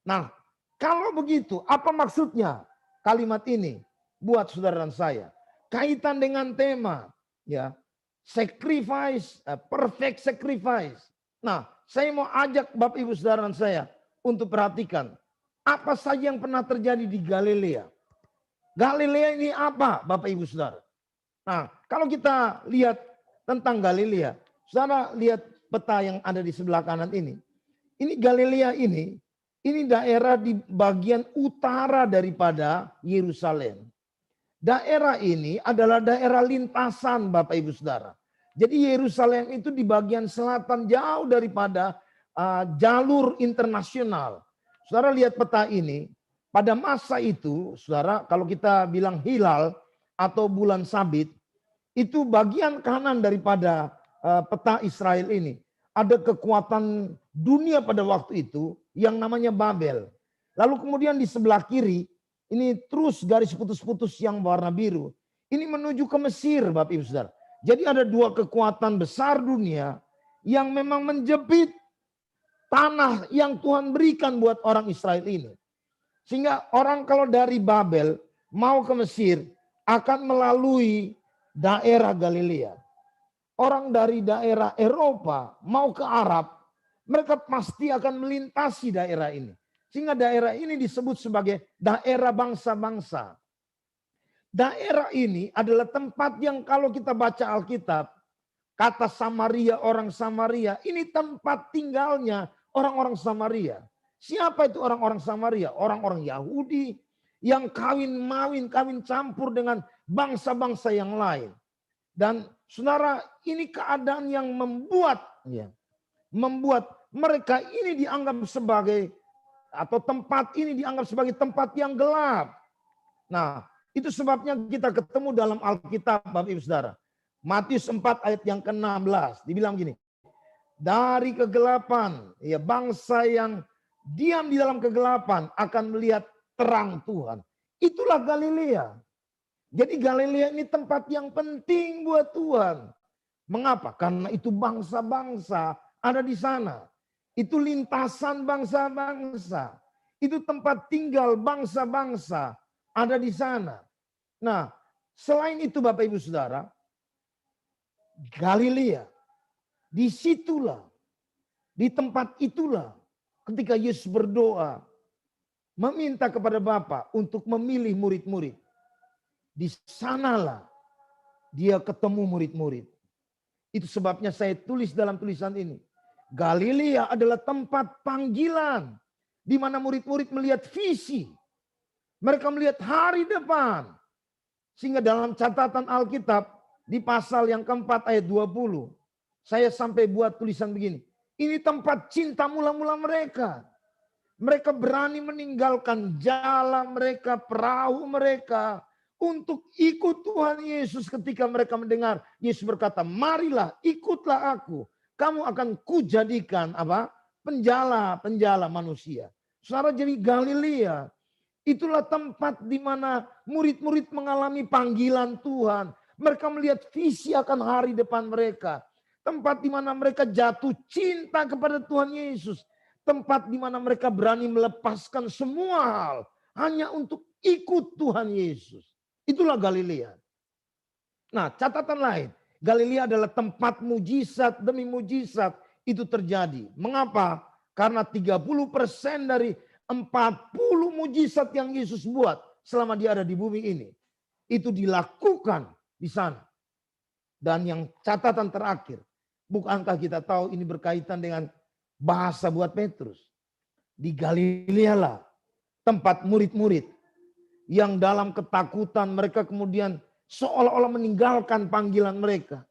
Speaker 4: Nah, kalau begitu, apa maksudnya kalimat ini buat saudara dan saya? Kaitan dengan tema, ya, sacrifice, perfect sacrifice. Nah, saya mau ajak Bapak Ibu saudara dan saya untuk perhatikan apa saja yang pernah terjadi di Galilea. Galilea ini apa, Bapak Ibu saudara? Nah, kalau kita lihat tentang Galilea, saudara lihat peta yang ada di sebelah kanan ini. Ini Galilea ini daerah di bagian utara daripada Yerusalem. Daerah ini adalah daerah lintasan Bapak Ibu Saudara. Jadi Yerusalem itu di bagian selatan jauh daripada jalur internasional. Saudara lihat peta ini, pada masa itu, saudara, kalau kita bilang hilal atau bulan sabit, itu bagian kanan daripada peta Israel ini. Ada kekuatan dunia pada waktu itu yang namanya Babel. Lalu kemudian di sebelah kiri Ini terus garis putus-putus yang warna biru. Ini menuju ke Mesir, Bapak Ibu Saudara. Jadi ada dua kekuatan besar dunia yang memang menjepit tanah yang Tuhan berikan buat orang Israel ini. Sehingga orang kalau dari Babel mau ke Mesir akan melalui daerah Galilea. Orang dari daerah Eropa mau ke Arab, mereka pasti akan melintasi daerah ini. Sehingga daerah ini disebut sebagai daerah bangsa-bangsa. Daerah ini adalah tempat yang kalau kita baca Alkitab, kata Samaria, orang Samaria, ini tempat tinggalnya orang-orang Samaria. Siapa itu orang-orang Samaria? Orang-orang Yahudi yang kawin campur dengan bangsa-bangsa yang lain. Dan saudara, ini keadaan yang membuat mereka ini dianggap sebagai, atau tempat ini dianggap sebagai tempat yang gelap. Nah, itu sebabnya kita ketemu dalam Alkitab, Bapak Ibu Saudara. Matius 4 ayat yang ke-16 dibilang gini. Dari kegelapan, ya bangsa yang diam di dalam kegelapan akan melihat terang Tuhan. Itulah Galilea. Jadi Galilea ini tempat yang penting buat Tuhan. Mengapa? Karena itu bangsa-bangsa ada di sana. Itu lintasan bangsa-bangsa. Itu tempat tinggal bangsa-bangsa ada di sana. Nah, selain itu Bapak Ibu Saudara, Galilea, disitulah, di tempat itulah ketika Yesus berdoa, meminta kepada Bapa untuk memilih murid-murid. Di sanalah dia ketemu murid-murid. Itu sebabnya saya tulis dalam tulisan ini. Galilea adalah tempat panggilan di mana murid-murid melihat visi. Mereka melihat hari depan. Sehingga dalam catatan Alkitab di pasal yang keempat ayat 20. Saya sampai buat tulisan begini. Ini tempat cinta mula-mula mereka. Mereka berani meninggalkan jalan mereka, perahu mereka. Untuk ikut Tuhan Yesus ketika mereka mendengar. Yesus berkata, marilah ikutlah aku. Kamu akan kujadikan apa? Penjala manusia. Saudara, jadi Galilea itulah tempat di mana murid-murid mengalami panggilan Tuhan. Mereka melihat visi akan hari depan mereka. Tempat di mana mereka jatuh cinta kepada Tuhan Yesus. Tempat di mana mereka berani melepaskan semua hal hanya untuk ikut Tuhan Yesus. Itulah Galilea. Nah, catatan lain. Galilea adalah tempat mujizat demi mujizat itu terjadi. Mengapa? Karena 30% dari 40 mujizat yang Yesus buat selama dia ada di bumi ini. Itu dilakukan di sana. Dan yang catatan terakhir. Bukankah kita tahu ini berkaitan dengan bahasa buat Petrus. Di Galilea lah tempat murid-murid yang dalam ketakutan mereka kemudian seolah-olah meninggalkan panggilan mereka.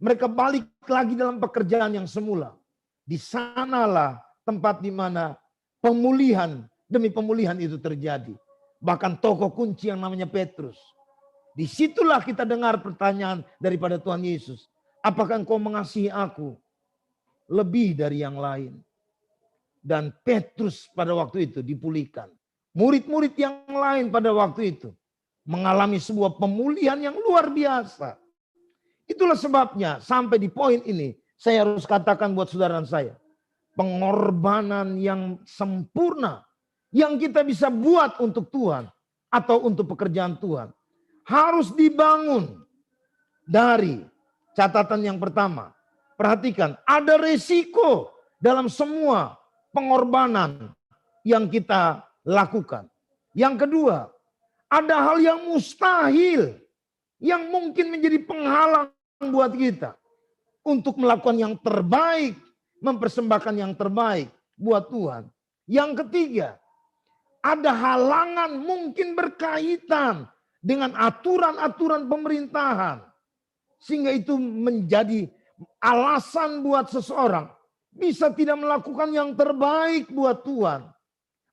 Speaker 4: Mereka balik lagi dalam pekerjaan yang semula. Di sanalah tempat di mana pemulihan demi pemulihan itu terjadi. Bahkan tokoh kunci yang namanya Petrus. Disitulah kita dengar pertanyaan daripada Tuhan Yesus. Apakah engkau mengasihi aku lebih dari yang lain? Dan Petrus pada waktu itu dipulihkan. Murid-murid yang lain pada waktu itu mengalami sebuah pemulihan yang luar biasa. Itulah sebabnya sampai di poin ini saya harus katakan buat saudara saya. Pengorbanan yang sempurna yang kita bisa buat untuk Tuhan atau untuk pekerjaan Tuhan harus dibangun dari catatan yang pertama. Perhatikan, ada resiko dalam semua pengorbanan yang kita lakukan. Yang kedua, ada hal yang mustahil yang mungkin menjadi penghalang buat kita untuk melakukan yang terbaik, mempersembahkan yang terbaik buat Tuhan. Yang ketiga, ada halangan mungkin berkaitan dengan aturan-aturan pemerintahan sehingga itu menjadi alasan buat seseorang bisa tidak melakukan yang terbaik buat Tuhan.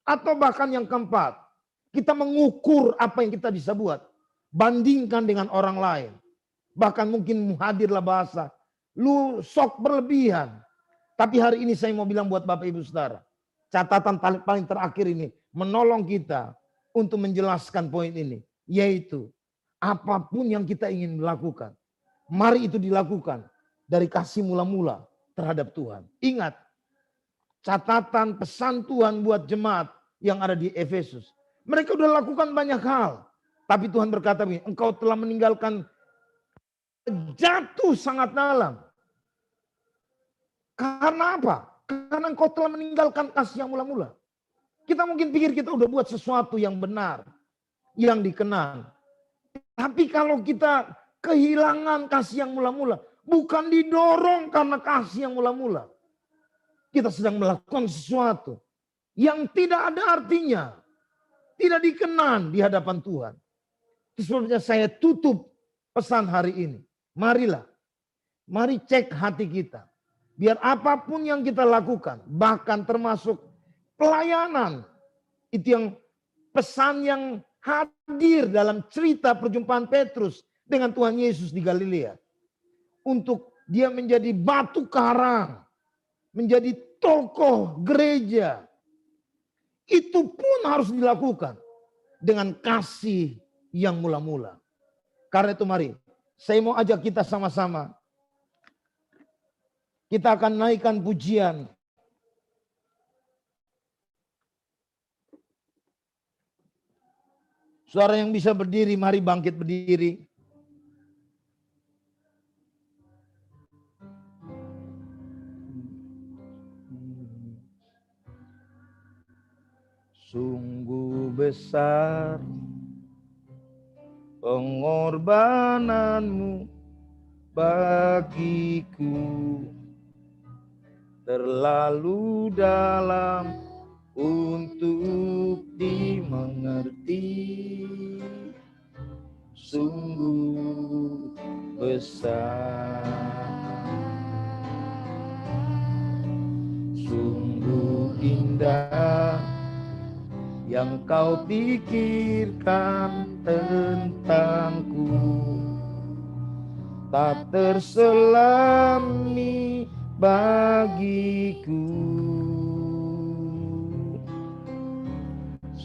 Speaker 4: Atau bahkan yang keempat, kita mengukur apa yang kita bisa buat. Bandingkan dengan orang lain. Bahkan mungkin hadirlah bahasa, lu sok berlebihan. Tapi hari ini saya mau bilang buat Bapak Ibu Saudara. Catatan paling terakhir ini menolong kita untuk menjelaskan poin ini, yaitu apapun yang kita ingin lakukan, mari itu dilakukan dari kasih mula-mula terhadap Tuhan. Ingat, catatan pesan Tuhan buat jemaat yang ada di Efesus. Mereka sudah lakukan banyak hal, tapi Tuhan berkata begini, engkau telah meninggalkan, jatuh sangat dalam. Karena apa? Karena engkau telah meninggalkan kasih yang mula-mula. Kita mungkin pikir kita udah buat sesuatu yang benar, yang dikenal. Tapi kalau kita kehilangan kasih yang mula-mula, bukan didorong karena kasih yang mula-mula. Kita sedang melakukan sesuatu yang tidak ada artinya, tidak dikenan di hadapan Tuhan. Itu sebabnya saya tutup pesan hari ini. Marilah, mari cek hati kita. Biar apapun yang kita lakukan, bahkan termasuk pelayanan, itu yang pesan yang hadir dalam cerita perjumpaan Petrus dengan Tuhan Yesus di Galilea. Untuk dia menjadi batu karang, menjadi tokoh gereja. Itu pun harus dilakukan dengan kasih yang mula-mula. Karena itu mari, saya mau ajak kita sama-sama. Kita akan naikkan pujian. Saudara yang bisa berdiri, mari bangkit berdiri. Sungguh besar pengorbananmu bagiku, terlalu dalam untuk dimengerti, sungguh besar, sungguh indah yang kau pikirkan tentangku, tak terselami bagiku,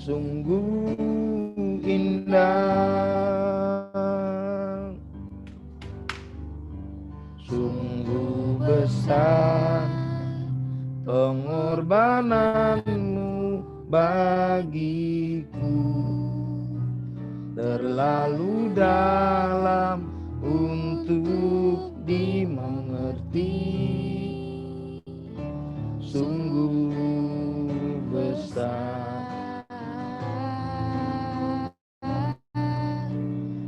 Speaker 4: sungguh indah, sungguh besar pengorbananmu bagiku, terlalu dalam untuk dimengerti, sungguh besar,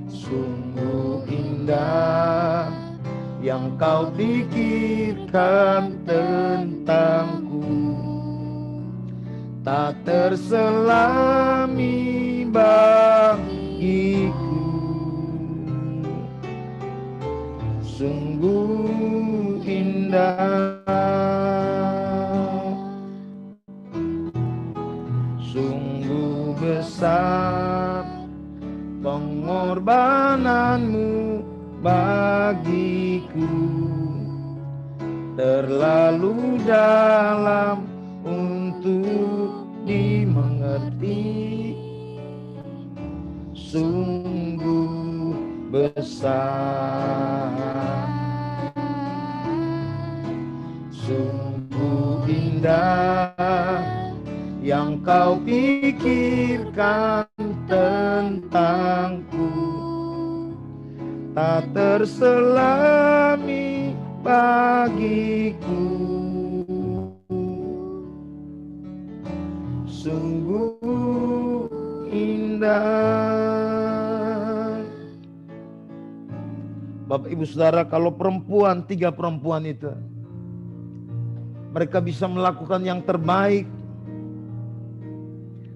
Speaker 4: sungguh indah yang kau pikirkan tentangku, tak terselami bagiku, sungguh indah, sungguh besar pengorbananmu bagiku, terlalu dalam untuk dimengerti, sungguh besar, sungguh indah yang kau pikirkan tentangku, tak terselami bagiku, sungguh indah. Bapak Ibu Saudara, kalau perempuan, 3 perempuan itu, mereka bisa melakukan yang terbaik.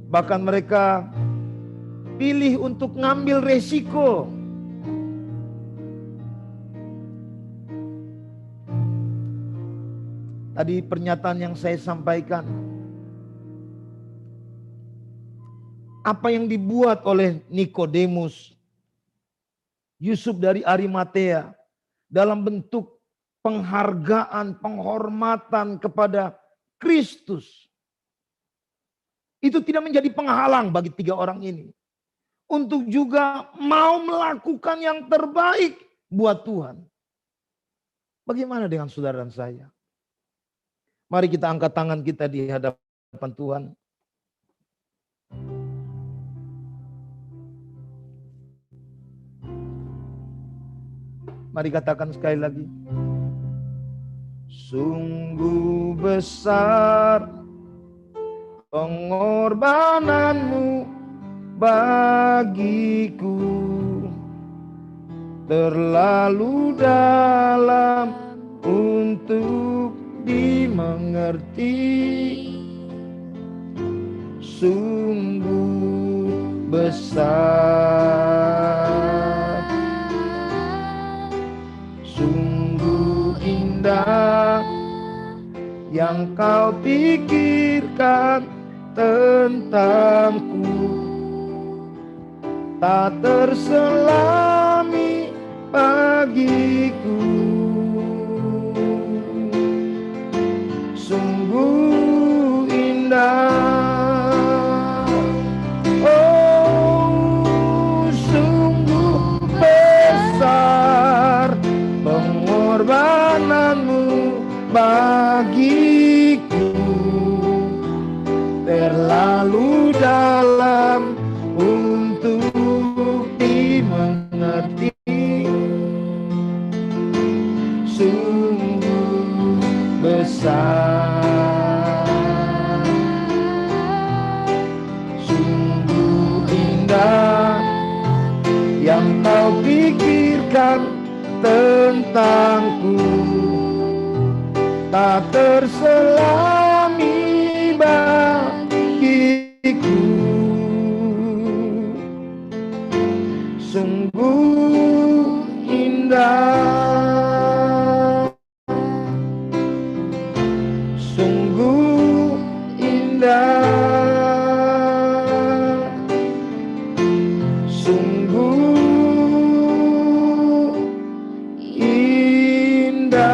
Speaker 4: Bahkan mereka pilih untuk ngambil resiko. Tadi pernyataan yang saya sampaikan, apa yang dibuat oleh Nikodemus, Yusuf dari Arimatea, dalam bentuk penghargaan, penghormatan kepada Kristus. itu tidak menjadi penghalang bagi 3 orang ini untuk juga mau melakukan yang terbaik buat Tuhan. Bagaimana dengan saudara dan saya? Mari kita angkat tangan kita di hadapan Tuhan. Mari katakan sekali lagi. Sungguh besar pengorbananmu bagiku, terlalu dalam untuk dimengerti. Sungguh besar, sungguh indah yang kau pikirkan tentangku, tak terselami bagiku. Sungguh indah, oh sungguh besar pengorbananmu bagiku, terlalu dalam untuk dimengerti. Sungguh besar, sungguh indah yang kau pikirkan tentangku, tak terselami bagiku. Sungguh indah, sungguh indah, sungguh indah.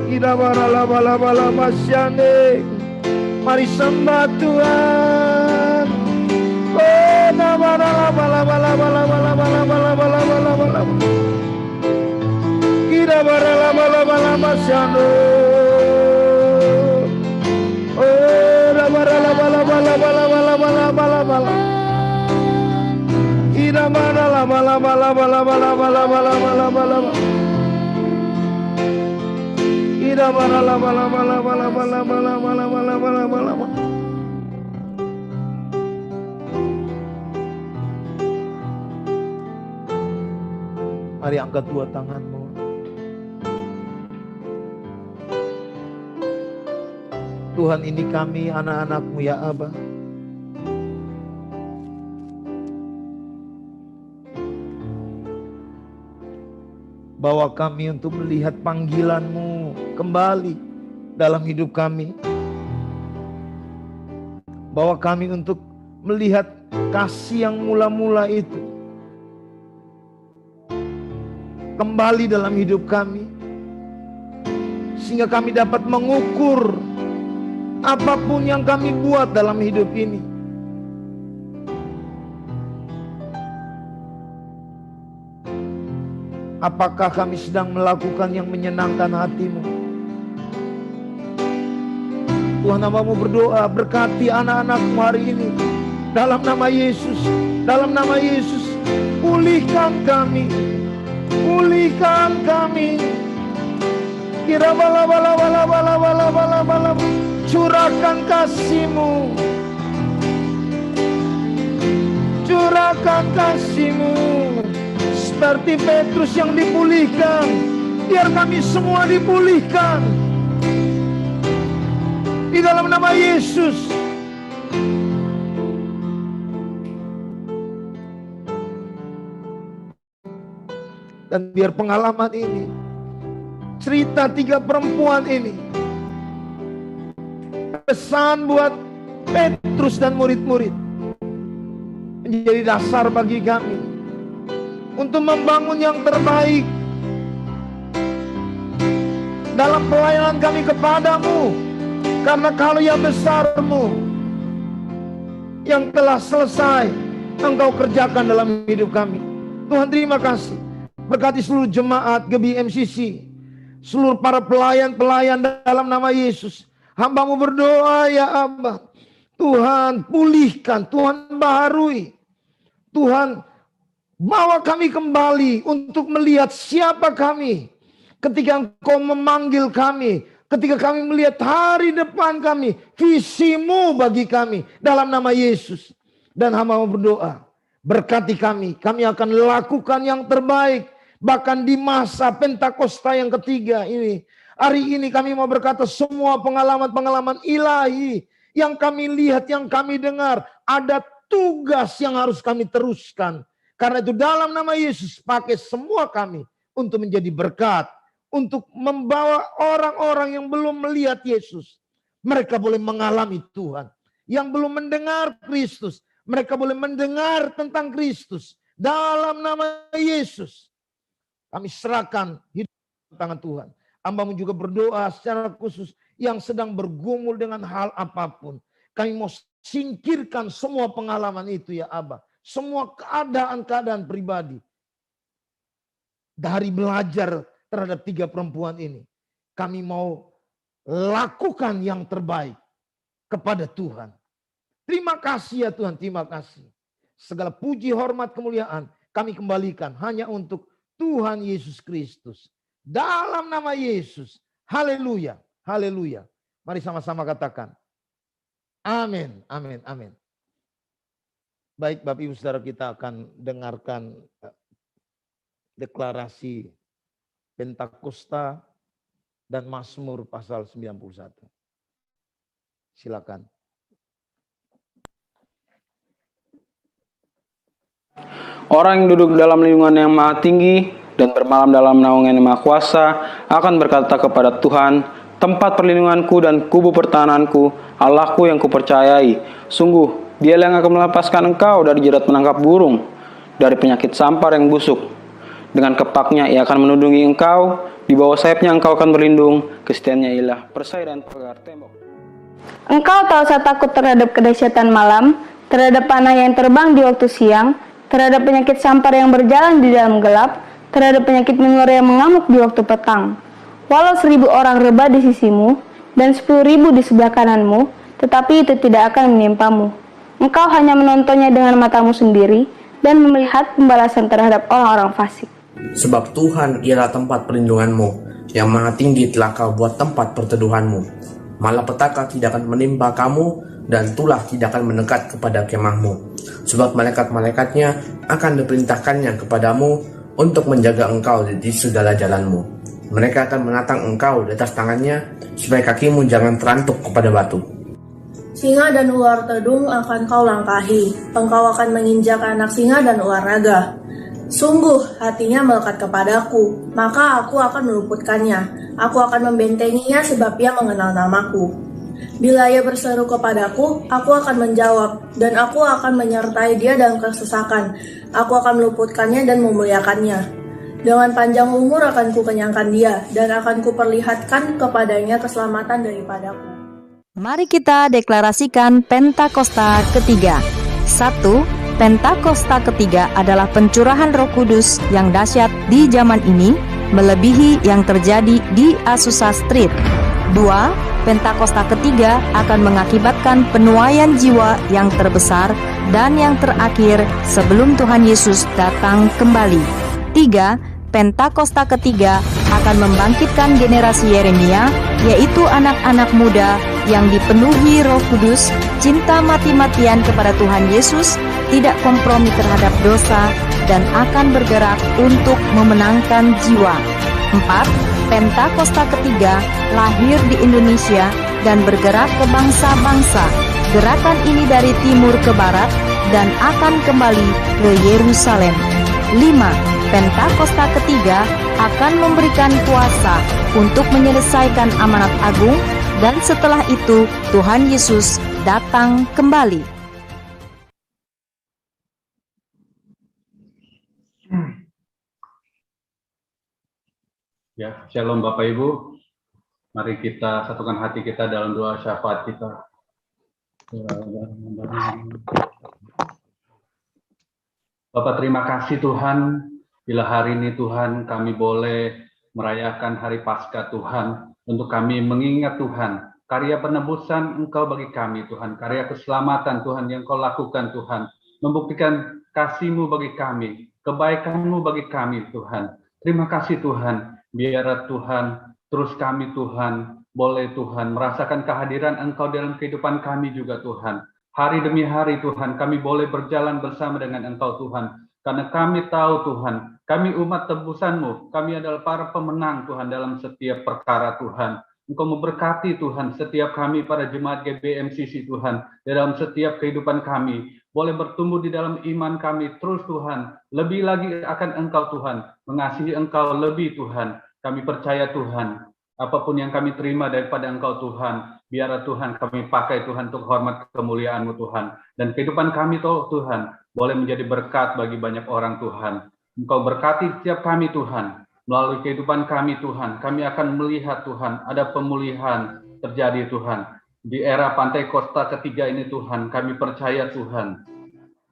Speaker 4: Ida bala bala bala masyane. Mari sembah Tuhan. Oh, na bala bala bala bala bala bala bala bala bala bala. Ida bala bala bala masyane. Oh, na bala bala bala bala bala bala bala bala. Ida bala bala bala bala bala bala bala bala bala. Ida bala bala bala bala bala bala bala bala bala bala. Mari angkat 2 tanganmu. Tuhan, ini kami anak-anak-Mu ya Aba. Bawa kami untuk melihat panggilan-Mu kembali dalam hidup kami. Bawa kami untuk melihat kasih yang mula-mula itu kembali dalam hidup kami, sehingga kami dapat mengukur apapun yang kami buat dalam hidup ini. Apakah kami sedang melakukan yang menyenangkan hati-Mu? Tuhan, hamba-Mu berdoa, berkati anak-anak-Mu hari ini. Dalam nama Yesus, dalam nama Yesus, pulihkan kami. Pulihkan kami. Kira bala bala bala bala bala bala bala. Curahkan kasih-Mu. Curahkan kasih-Mu. Seperti Petrus yang dipulihkan, biar kami semua dipulihkan di dalam nama Yesus. Dan biar pengalaman ini, cerita 3 perempuan ini, pesan buat Petrus dan murid-murid, menjadi dasar bagi kami untuk membangun yang terbaik dalam pelayanan kami kepadamu. Karena kalau yang besar-Mu yang telah selesai Engkau kerjakan dalam hidup kami. Tuhan, terima kasih. Berkati seluruh jemaat GBMCC, seluruh para pelayan-pelayan dalam nama Yesus. Hamba-Mu berdoa ya Abba. Tuhan pulihkan, Tuhan baharui. Tuhan bawa kami kembali untuk melihat siapa kami. Ketika Engkau memanggil kami, ketika kami melihat hari depan kami, visi-Mu bagi kami dalam nama Yesus. Dan hamba-Mu berdoa, berkati kami akan lakukan yang terbaik. Bahkan di masa Pentakosta yang ketiga ini, hari ini kami mau berkata semua pengalaman-pengalaman ilahi yang kami lihat, yang kami dengar, ada tugas yang harus kami teruskan. Karena itu dalam nama Yesus pakai semua kami untuk menjadi berkat. Untuk membawa orang-orang yang belum melihat Yesus. Mereka boleh mengalami Tuhan. Yang belum mendengar Kristus. Mereka boleh mendengar tentang Kristus. Dalam nama Yesus. Kami serahkan hidup di tangan Tuhan. Hamba-Mu juga berdoa secara khusus yang sedang bergumul dengan hal apapun. Kami mau singkirkan semua pengalaman itu ya Abba. Semua keadaan-keadaan pribadi. Dari belajar terhadap 3 perempuan ini. Kami mau lakukan yang terbaik kepada Tuhan. Terima kasih ya Tuhan, terima kasih. Segala puji, hormat, kemuliaan kami kembalikan hanya untuk Tuhan Yesus Kristus. Dalam nama Yesus. Haleluya, haleluya. Mari sama-sama katakan. Amin, amin, amin. Baik Bapak Ibu Saudara, kita akan dengarkan deklarasi Pentakosta dan Mazmur pasal 91. Silakan.
Speaker 2: Orang yang duduk dalam lindungan yang maha tinggi dan bermalam dalam naungan yang maha kuasa akan berkata kepada Tuhan, tempat perlindunganku dan kubu pertahananku, Allahku yang kupercayai. Sungguh, Dialah yang akan melepaskan engkau dari jerat menangkap burung, dari penyakit sampar yang busuk. Dengan kepaknya ia akan menundungi engkau, di bawah sayapnya engkau akan berlindung, kesetiaannya ialah perisai dan pagar tembok.
Speaker 5: Engkau tak usah takut terhadap kedahsyatan malam, terhadap panah yang terbang di waktu siang, terhadap penyakit sampar yang berjalan di dalam gelap, terhadap penyakit menular yang mengamuk di waktu petang. Walau 1000 orang rebah di sisimu, dan 10.000 di sebelah kananmu, tetapi itu tidak akan menimpamu. Engkau hanya menontonnya dengan matamu sendiri, dan melihat pembalasan terhadap orang-orang fasik.
Speaker 6: Sebab Tuhan ialah tempat perlindunganmu, yang maha tinggi telah kau buat tempat perteduhanmu. Malapetaka tidak akan menimpa kamu, dan tulah tidak akan mendekat kepada kemahmu. Sebab malaikat-malaikatnya akan diperintahkannya kepadamu untuk menjaga engkau di segala jalanmu. Mereka akan menatang engkau di atas tangannya, supaya kakimu jangan terantuk kepada batu.
Speaker 7: Singa dan ular tedung akan kau langkahi, engkau akan menginjak anak singa dan ular naga. Sungguh hatinya melekat kepadaku, maka aku akan meluputkannya. Aku akan membentenginya sebab ia mengenal namaku. Bila ia berseru kepadaku, aku akan menjawab, dan aku akan menyertai dia dalam kesesakan. Aku akan meluputkannya dan memuliakannya. Dengan panjang umur akan kukenyangkan dia, dan akan kuperlihatkan kepadanya keselamatan daripadaku.
Speaker 8: Mari kita deklarasikan Pentakosta ketiga. 1. Pentakosta ketiga adalah pencurahan Roh Kudus yang dahsyat di zaman ini, melebihi yang terjadi di Azusa Street. 2. Pentakosta ketiga akan mengakibatkan penuaian jiwa yang terbesar dan yang terakhir sebelum Tuhan Yesus datang kembali. 3. Pentakosta ketiga akan membangkitkan generasi Yeremia, yaitu anak-anak muda yang dipenuhi Roh Kudus, cinta mati-matian kepada Tuhan Yesus, tidak kompromi terhadap dosa, dan akan bergerak untuk memenangkan jiwa. 4. Pentakosta ketiga lahir di Indonesia dan bergerak ke bangsa-bangsa. Gerakan ini dari timur ke barat dan akan kembali ke Yerusalem. 5. Pentakosta ketiga akan memberikan kuasa untuk menyelesaikan amanat agung, dan setelah itu Tuhan Yesus datang kembali.
Speaker 9: Ya, shalom Bapak Ibu. Mari kita satukan hati kita dalam doa syafaat kita. Bapak, terima kasih Tuhan, bila hari ini Tuhan kami boleh merayakan hari Paskah Tuhan, untuk kami mengingat Tuhan, karya penebusan Engkau bagi kami Tuhan, karya keselamatan Tuhan yang Kau lakukan Tuhan, membuktikan kasih-Mu bagi kami, kebaikan-Mu bagi kami Tuhan. Terima kasih Tuhan, biar Tuhan, terus kami Tuhan, boleh Tuhan merasakan kehadiran Engkau dalam kehidupan kami juga Tuhan. Hari demi hari Tuhan, kami boleh berjalan bersama dengan Engkau Tuhan. Karena kami tahu Tuhan, kami umat tebusan-Mu, kami adalah para pemenang Tuhan dalam setiap perkara Tuhan. Engkau memberkati Tuhan setiap kami para jemaat GBMCC Tuhan, dalam setiap kehidupan kami. Boleh bertumbuh di dalam iman kami terus Tuhan, lebih lagi akan Engkau Tuhan, mengasihi Engkau lebih Tuhan. Kami percaya Tuhan, apapun yang kami terima daripada Engkau Tuhan, biarlah Tuhan kami pakai Tuhan untuk hormat kemuliaan-Mu Tuhan. Dan kehidupan kami Tuhan, boleh menjadi berkat bagi banyak orang Tuhan. Engkau berkati setiap kami Tuhan, melalui kehidupan kami Tuhan, kami akan melihat Tuhan, ada pemulihan terjadi Tuhan. Di era Pantai Kosta ketiga ini Tuhan, kami percaya Tuhan,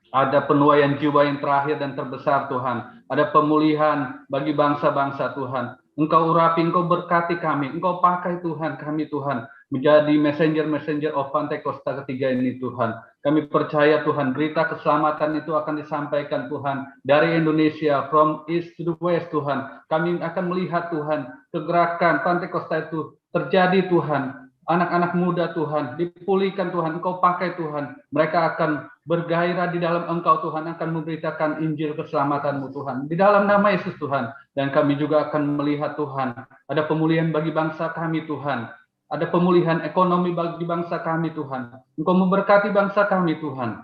Speaker 9: ada penuaian jiwa yang terakhir dan terbesar Tuhan, ada pemulihan bagi bangsa-bangsa Tuhan. Engkau urapi, Engkau berkati kami, Engkau pakai Tuhan, kami Tuhan, menjadi messenger of Pantai Kosta ketiga ini Tuhan. Kami percaya Tuhan, berita keselamatan itu akan disampaikan Tuhan, dari Indonesia, from east to the west Tuhan. Kami akan melihat Tuhan, kegerakan Pantai Kosta itu terjadi Tuhan. Anak-anak muda Tuhan, dipulihkan Tuhan, Engkau pakai Tuhan. Mereka akan bergairah di dalam Engkau Tuhan, akan memberitakan Injil keselamatan-Mu Tuhan. Di dalam nama Yesus Tuhan. Dan kami juga akan melihat Tuhan, ada pemulihan bagi bangsa kami Tuhan. Ada pemulihan ekonomi bagi bangsa kami Tuhan. Engkau memberkati bangsa kami Tuhan.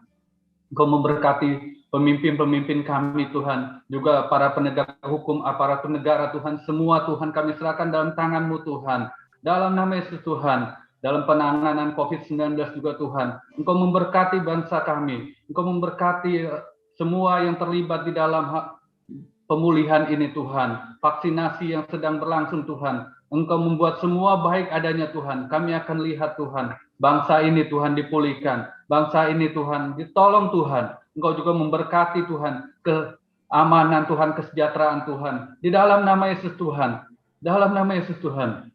Speaker 9: Engkau memberkati pemimpin-pemimpin kami Tuhan. Juga para penegak hukum, aparatur negara Tuhan. Semua Tuhan kami serahkan dalam tangan-Mu Tuhan. Dalam nama Yesus Tuhan, dalam penanganan COVID-19 juga Tuhan, Engkau memberkati bangsa kami, Engkau memberkati semua yang terlibat di dalam pemulihan ini Tuhan, vaksinasi yang sedang berlangsung Tuhan, Engkau membuat semua baik adanya Tuhan, kami akan lihat Tuhan, bangsa ini Tuhan dipulihkan, bangsa ini Tuhan ditolong Tuhan, Engkau juga memberkati Tuhan, keamanan Tuhan, kesejahteraan Tuhan, di dalam nama Yesus Tuhan, dalam nama Yesus Tuhan.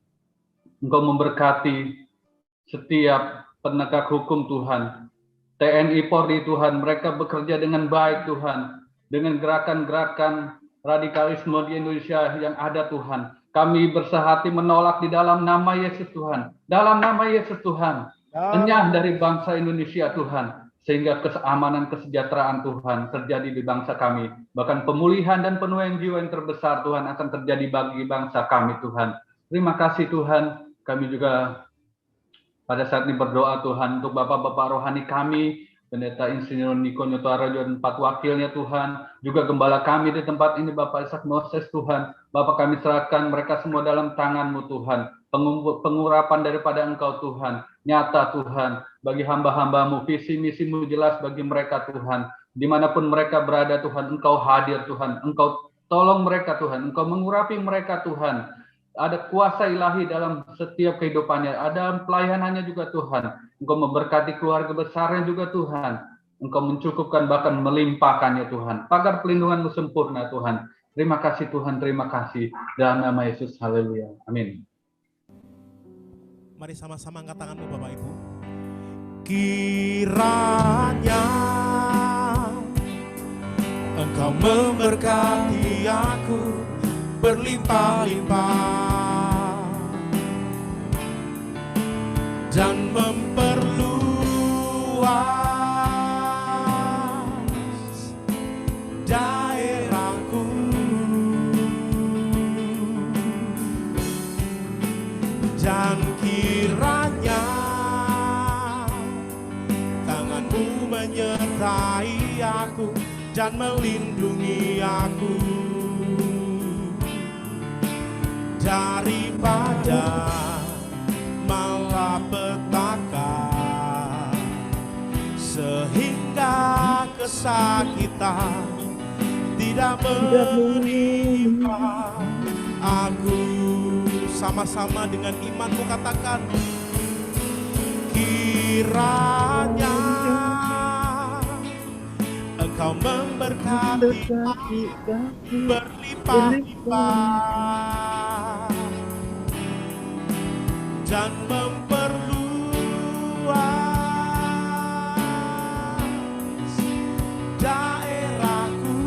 Speaker 9: Engkau memberkati setiap penegak hukum Tuhan, TNI Polri Tuhan, mereka bekerja dengan baik Tuhan, dengan gerakan-gerakan radikalisme di Indonesia yang ada Tuhan. Kami bersehati menolak di dalam nama Yesus Tuhan, dalam nama Yesus Tuhan, enyah dari bangsa Indonesia Tuhan, sehingga keamanan kesejahteraan Tuhan terjadi di bangsa kami. Bahkan pemulihan dan penuaian jiwa yang terbesar Tuhan akan terjadi bagi bangsa kami Tuhan. Terima kasih Tuhan. Kami juga pada saat ini berdoa Tuhan untuk Bapak-Bapak rohani kami, Pendeta Insinyur Niko Nyotaro dan 4 wakilnya Tuhan, juga gembala kami di tempat ini Bapak Ishak Moses Tuhan, Bapak kami serahkan mereka semua dalam tangan-Mu Tuhan, pengurapan daripada Engkau Tuhan, nyata Tuhan, bagi hamba-hamba-Mu, visi misi-Mu jelas bagi mereka Tuhan, dimanapun mereka berada Tuhan, Engkau hadir Tuhan, Engkau tolong mereka Tuhan, Engkau mengurapi mereka Tuhan. Ada kuasa ilahi dalam setiap kehidupannya, ada pelayanannya juga Tuhan. Engkau memberkati keluarga besarnya juga Tuhan. Engkau mencukupkan bahkan melimpahkannya Tuhan. Pagar pelindungan-Mu sempurna Tuhan. Terima kasih Tuhan, terima kasih. Dalam nama Yesus, haleluya. Amin.
Speaker 1: Mari sama-sama angkat tanganmu Bapak Ibu. Kiranya Engkau memberkati aku berlimpah-limpah dan memperluas daerahku, dan kiranya tangan-Mu menyertai aku dan melindungi aku daripada malapetaka, sehingga kesakitan tidak menimpa aku bersama-sama dengan imanmu katakan, kiranya Engkau memberkati berlimpah-limpah dan memperluas daerahku,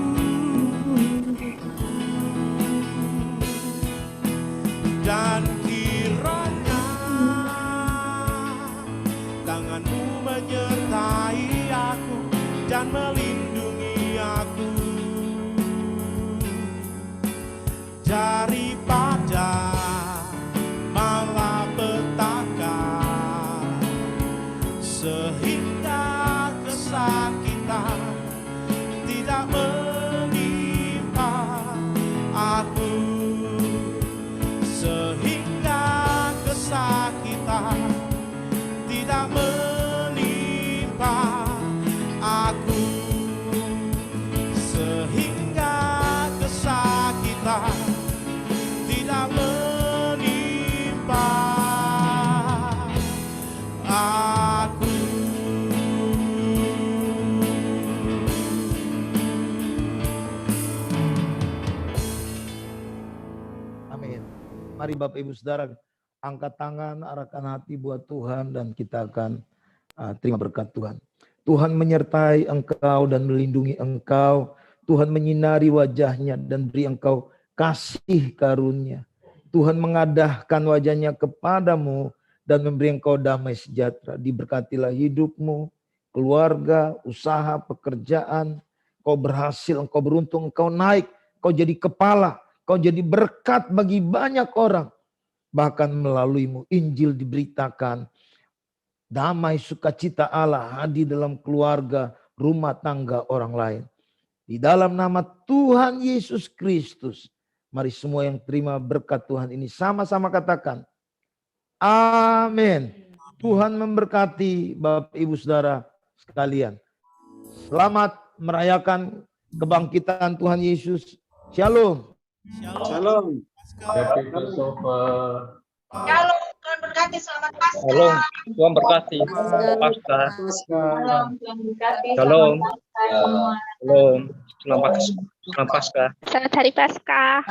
Speaker 1: dan kiranya tanganmu menyertai aku dan melindungi aku daripada malapetaka, sehingga kesakitan tidak menimpa aku, sehingga kesakitan tidak menimpa aku, sehingga kesakitan tidak menimpa aku.
Speaker 4: Amin. Mari Bapak Ibu Saudara angkat tangan, arahkan hati buat Tuhan dan kita akan terima berkat Tuhan. Tuhan menyertai engkau dan melindungi engkau. Tuhan menyinari wajahnya dan beri engkau kasih karunia. Tuhan mengadahkan wajahnya kepadamu dan memberi engkau damai sejahtera. Diberkatilah hidupmu, keluarga, usaha, pekerjaan. Kau berhasil, engkau beruntung, engkau naik, kau jadi kepala, kau jadi berkat bagi banyak orang. Bahkan melaluimu Injil diberitakan. Damai sukacita Allah hadir dalam keluarga, rumah tangga orang lain. Di dalam nama Tuhan Yesus Kristus. Mari semua yang terima berkat Tuhan ini sama-sama katakan. Amin. Tuhan memberkati Bapak Ibu Saudara sekalian. Selamat merayakan kebangkitan Tuhan Yesus. Shalom.
Speaker 1: Shalom.
Speaker 9: Happy Passover.
Speaker 10: Shalom, Tuhan berkati, selamat Paskah.
Speaker 11: Shalom, Tuhan berkati. Paskah.
Speaker 10: Shalom, Tuhan berkati.
Speaker 11: Shalom. Shalom. Selamat Paskah.
Speaker 10: Selamat hari Paskah.